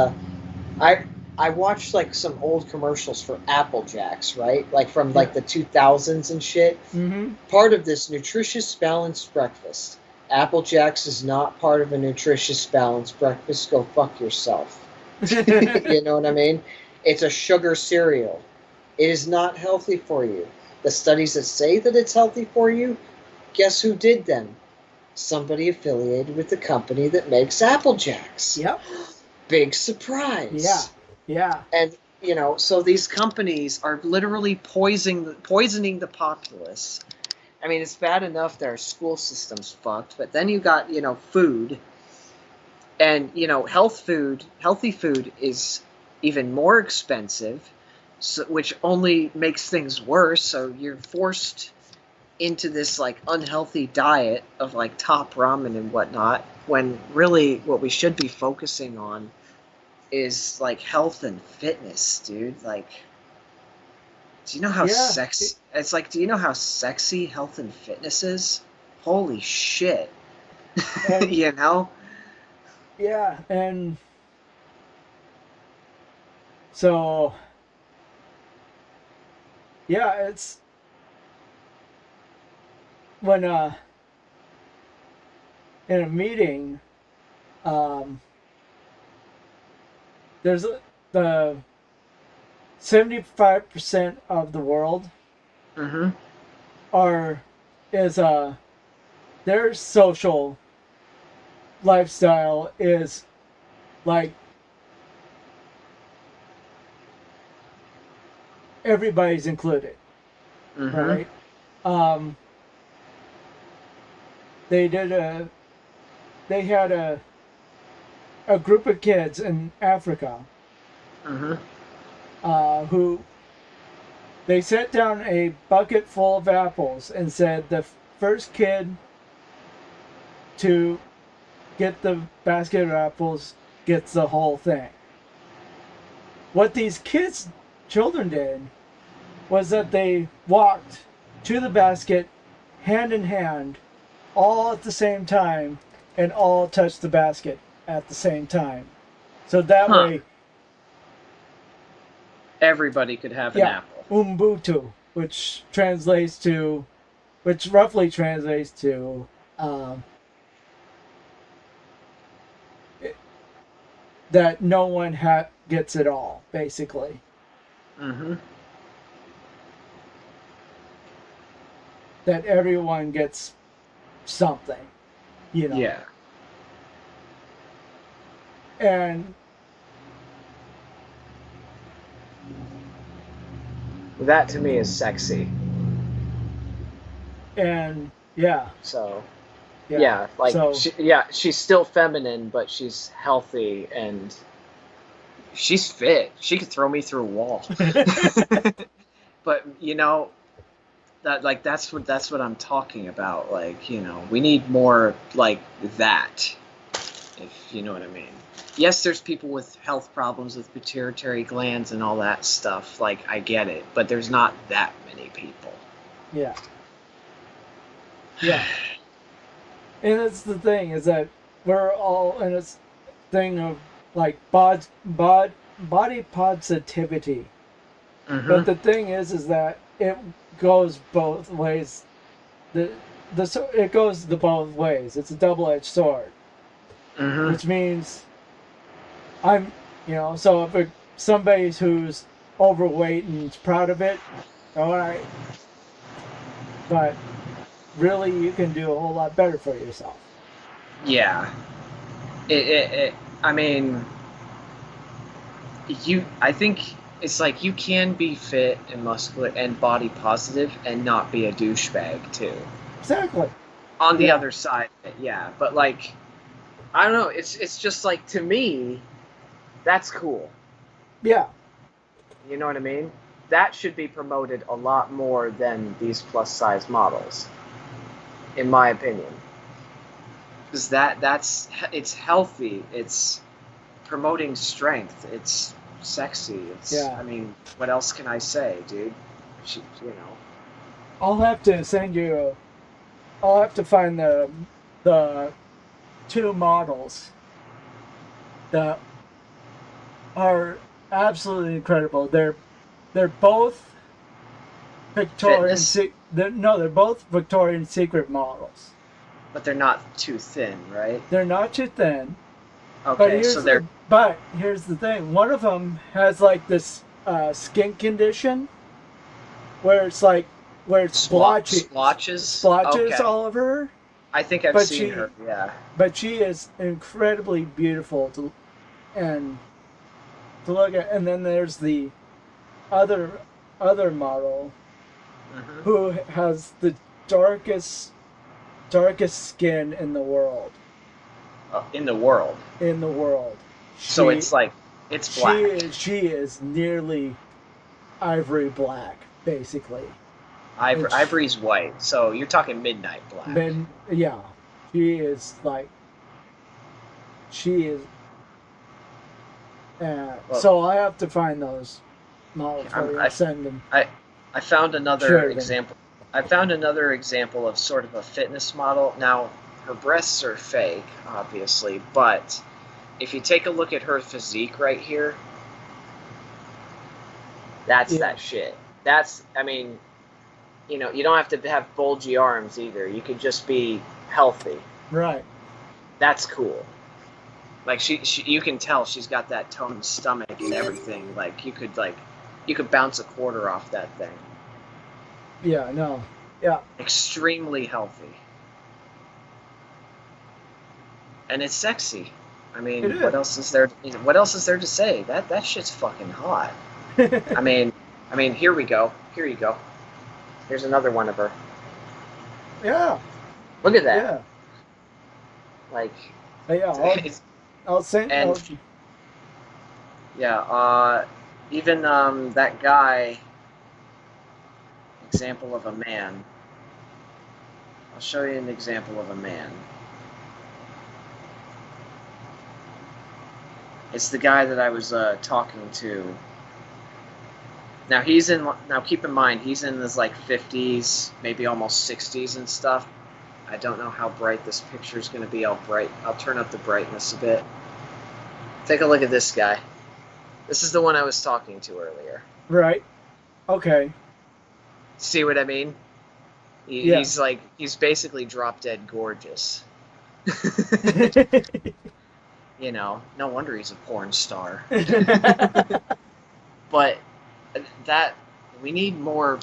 I watched like some old commercials for Apple Jacks, right? Like from like the 2000s and shit. Mm-hmm. Part of this nutritious balanced breakfast. Apple Jacks is not part of a nutritious balanced breakfast. Go fuck yourself. You know what I mean? It's a sugar cereal. It is not healthy for you. The studies that say that it's healthy for you, guess who did them? Somebody affiliated with the company that makes Apple Jacks. Yep. Big surprise. Yeah. And, so these companies are literally poisoning the populace. I mean, it's bad enough that our school system's fucked, but then you got, food. And, healthy food is even more expensive, which only makes things worse. So you're forced into this, like, unhealthy diet of, like, Top Ramen and whatnot, when really what we should be focusing on is, like, health and fitness, dude. Like, do you know how sexy... It's like, do you know how sexy health and fitness is? Holy shit. And, Yeah, and so, it's when in a meeting, there's the 75% of the world their social lifestyle is like everybody's included, right? They had a group of kids in Africa who They set down a bucket full of apples and said the first kid to get the basket of apples gets the whole thing. What these children did, was that they walked to the basket hand in hand, all at the same time, and all touched the basket at the same time. So that way, everybody could have an apple. Ubuntu, which roughly translates to that no one gets it all, basically. Mm-hmm. That everyone gets something, you know. Yeah. And that to me is sexy. And yeah. So yeah, like so, she's still feminine, but she's healthy and she's fit. She could throw me through a wall. But you know, that's what I'm talking about. Like, you know, we need more like that, if you know what I mean. Yes, there's people with health problems with pituitary glands and all that stuff. Like, I get it, but there's not that many people. Yeah. Yeah. And it's the thing is that we're all in this thing of like body positivity. Mm-hmm. But the thing is that it goes both ways. It goes both ways. It's a double-edged sword. Mm-hmm. Which means so if somebody who's overweight and is proud of it, all right. But really, you can do a whole lot better for yourself. Yeah. I mean, I think it's like you can be fit and muscular and body positive and not be a douchebag too. Exactly. On the other side, yeah. But like, I don't know. It's just like, to me, that's cool. Yeah. You know what I mean? That should be promoted a lot more than these plus size models, in my opinion. Because it's healthy. It's promoting strength. It's sexy. I mean, what else can I say, dude? You know. I'll have to find the two models that are absolutely incredible. They're both Victorian. They're both Victorian Secret models. But they're not too thin, right? They're not too thin. Okay, But here's the thing. One of them has like this skin condition where it's splotches okay. all over her. I think I've seen her. Yeah. But she is incredibly beautiful to look at. And then there's the other model who has the darkest skin in the world. In the world. So it's like, it's black. She is nearly ivory black, basically. Ivory's white, so you're talking midnight black. Yeah, she is like. So I have to find those models for you and send them. I found another example. I found another example of sort of a fitness model. Now, her breasts are fake, obviously, but if you take a look at her physique right here, that's that shit. I mean, you know, you don't have to have bulgy arms either. You could just be healthy. Right. That's cool. Like you can tell she's got that toned stomach and everything. Like you could bounce a quarter off that thing. Yeah, no. Yeah. Extremely healthy. And it's sexy. I mean, what else is there to say? That shit's fucking hot. I mean, here we go. Here you go. Here's another one of her. Yeah. Look at that. Yeah. Like. Yeah. I'll send. Yeah. Even that guy. example of a man. I'll show you an example of a man. It's the guy that I was talking to. Now keep in mind, he's in his like 50s, maybe almost 60s and stuff. I don't know how bright this picture is going to be. I'll turn up the brightness a bit. Take a look at this guy. This is the one I was talking to earlier. Right. Okay. See what I mean? Yeah. He's basically drop dead gorgeous. You know, no wonder he's a porn star. But that we need more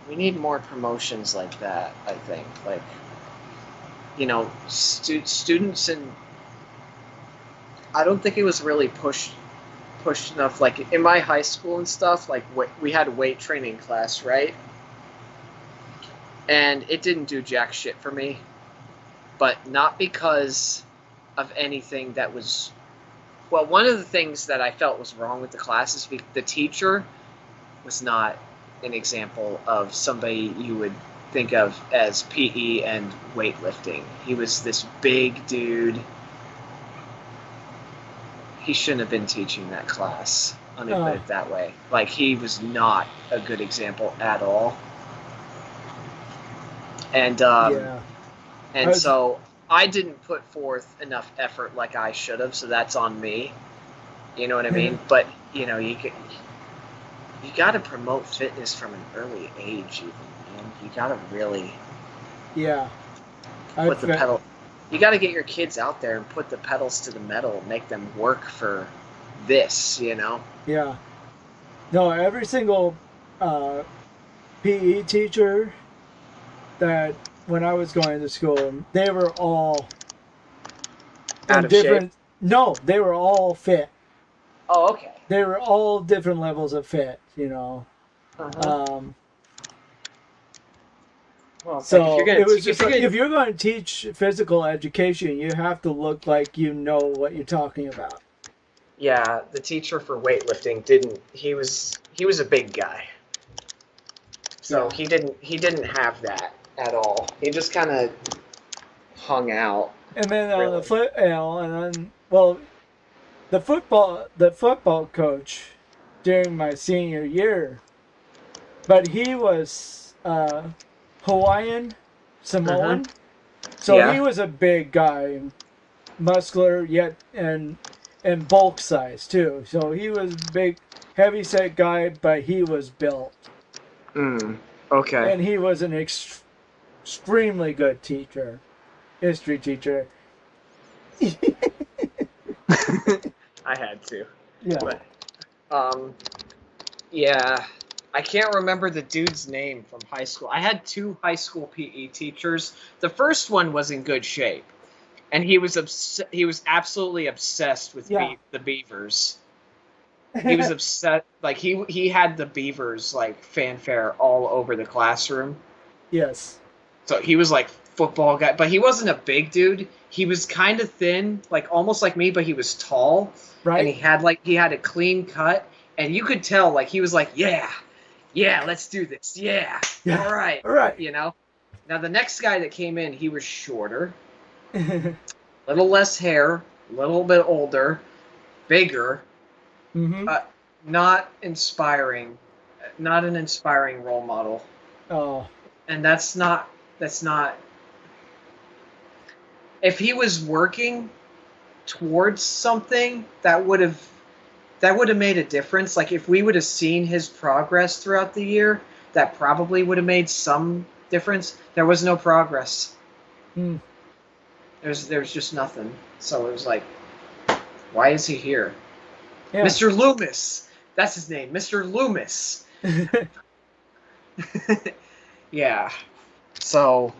promotions like that, I think. Like, you know, students, and I don't think it was really pushed enough. Like in my high school and stuff, like we had a weight training class, right? And it didn't do jack shit for me, but not because of anything that was. Well, one of the things that I felt was wrong with the class is the teacher was not an example of somebody you would think of as PE and weightlifting. He was this big dude. He shouldn't have been teaching that class. Let me put it that way. Like, he was not a good example at all. And so I didn't put forth enough effort like I should have, so that's on me. You know what I mean? But, you know, you got to promote fitness from an early age, even, man. You got to really put the pedal. You got to get your kids out there and put the pedals to the metal and make them work for this, you know? Yeah. No, every single PE teacher that when I was going to school, they were all out of shape. No, they were all fit. Oh, okay. They were all different levels of fit, you know. Well, so it was just like, if you're going to teach physical education, you have to look like you know what you're talking about. Yeah, the teacher for weightlifting didn't. He was a big guy, so he didn't have that at all. He just kind of hung out. And then the football coach during my senior year, but he was Hawaiian, Samoan, so he was a big guy, muscular yet and bulk size too. So he was big, heavy set guy, but he was built. Okay. And he was an extremely good teacher, history teacher. I had to. Yeah. But, yeah. I can't remember the dude's name from high school. I had 2 high school PE teachers. The first one was in good shape, and he was absolutely obsessed with the Beavers. He was upset. Like, he had the Beavers, like, fanfare all over the classroom. Yes. So he was like football guy, but he wasn't a big dude. He was kind of thin, like almost like me, but he was tall. Right. And he had a clean cut, and you could tell, like, he was like, yeah, let's do this. Yeah. All right. You know? Now, the next guy that came in, he was shorter, little less hair, a little bit older, bigger, not inspiring, not an inspiring role model. Oh. And that's not, if he was working towards something, that would have made a difference. Like, if we would have seen his progress throughout the year, that probably would have made some difference. There was no progress. There's just nothing. So it was like, why is he here? Yeah. Mr. Loomis. That's his name. Mr. Loomis. Yeah. So,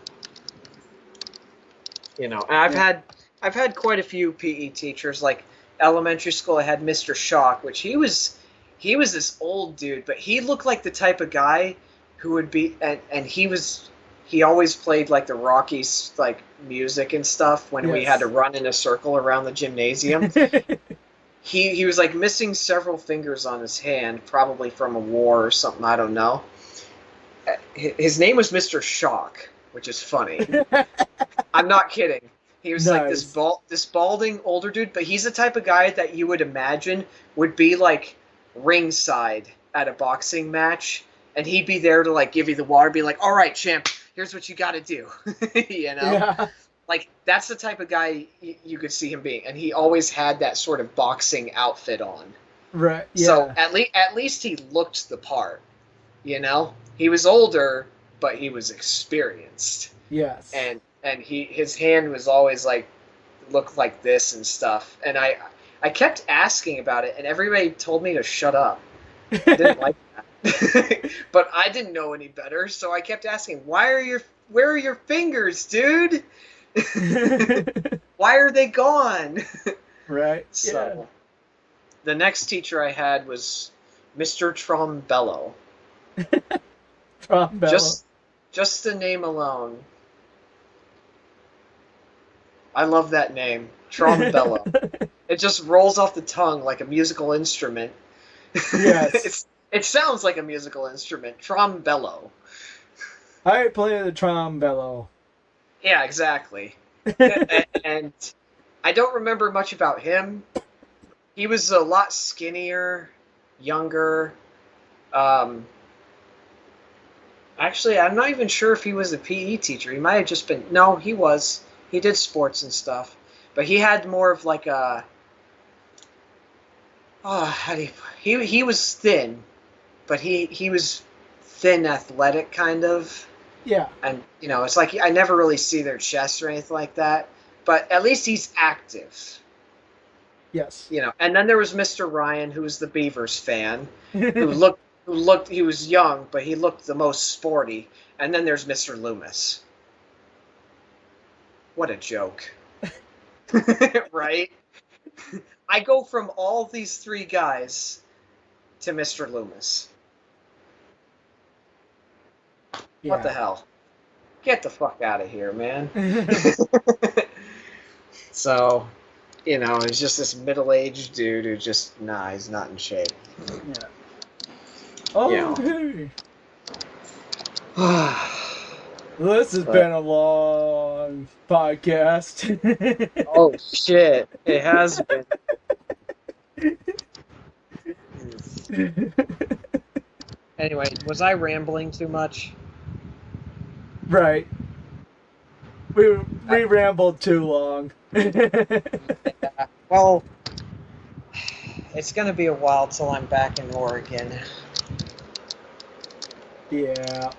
you know, and I've had quite a few PE teachers. Like, elementary school, I had Mr. Shock, which he was this old dude, but he looked like the type of guy who would be, and he always played like the Rockies, like, music and stuff when we had to run in a circle around the gymnasium. He was like missing several fingers on his hand, probably from a war or something, I don't know. his name was Mr. Shock, which is funny. I'm not kidding. He was like this balding older dude, but he's the type of guy that you would imagine would be like ringside at a boxing match, and he'd be there to like give you the water, be like, "All right, champ, here's what you got to do," you know. Yeah. Like that's the type of guy you could see him being, and he always had that sort of boxing outfit on. Right. Yeah. So at least he looked the part, you know. He was older, but he was experienced. Yes. And his hand was always like looked like this and stuff. And I kept asking about it, and everybody told me to shut up. I didn't like that, but I didn't know any better, so I kept asking, where are your fingers, dude? Why are they gone? Right. So the next teacher I had was Mr. Trombello. Trombello. Just the name alone. I love that name, Trombello. It just rolls off the tongue like a musical instrument. Yes. It sounds like a musical instrument, Trombello. I play the trombello. Yeah, exactly. And I don't remember much about him. He was a lot skinnier, younger. Actually, I'm not even sure if he was a PE teacher. He might have just been... No, he was. He did sports and stuff. But he had more of like a... He was thin. But he was thin, athletic, kind of. Yeah. And, you know, it's like I never really see their chests or anything like that. But at least he's active. Yes. You know, and then there was Mr. Ryan, who was the Beavers fan, who looked, he was young, but he looked the most sporty. And then there's Mr. Loomis. What a joke. Right? I go from all these three guys to Mr. Loomis. Yeah. What the hell? Get the fuck out of here, man. So, you know, he's just this middle-aged dude who just, he's not in shape. Yeah. Okay. This has been a long podcast. Oh, shit. It has been. Anyway, was I rambling too much? Right. We rambled too long. Yeah. Well, it's going to be a while till I'm back in Oregon. Yeah.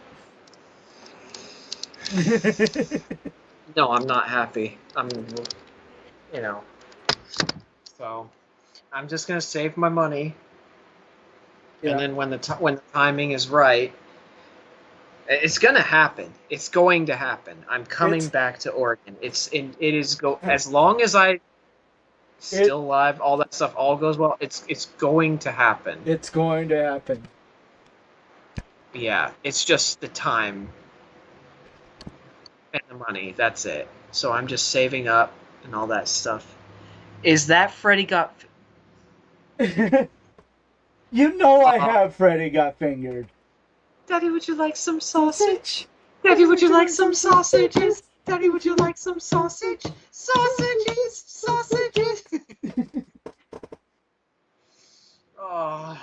No, I'm not happy. So I'm just going to save my money. Yeah. And then when the timing is right, it's going to happen. It's going to happen. I'm coming back to Oregon. As long as I still alive, all that stuff all goes well, it's going to happen. It's going to happen. Yeah, it's just the time and the money. That's it. So I'm just saving up and all that stuff. Is that Freddy Got... You know I have Freddy Got Fingered. Daddy, would you like some sausage? Daddy, would you like some sausages? Daddy, would you like some sausage? Sausages! Sausages! Oh.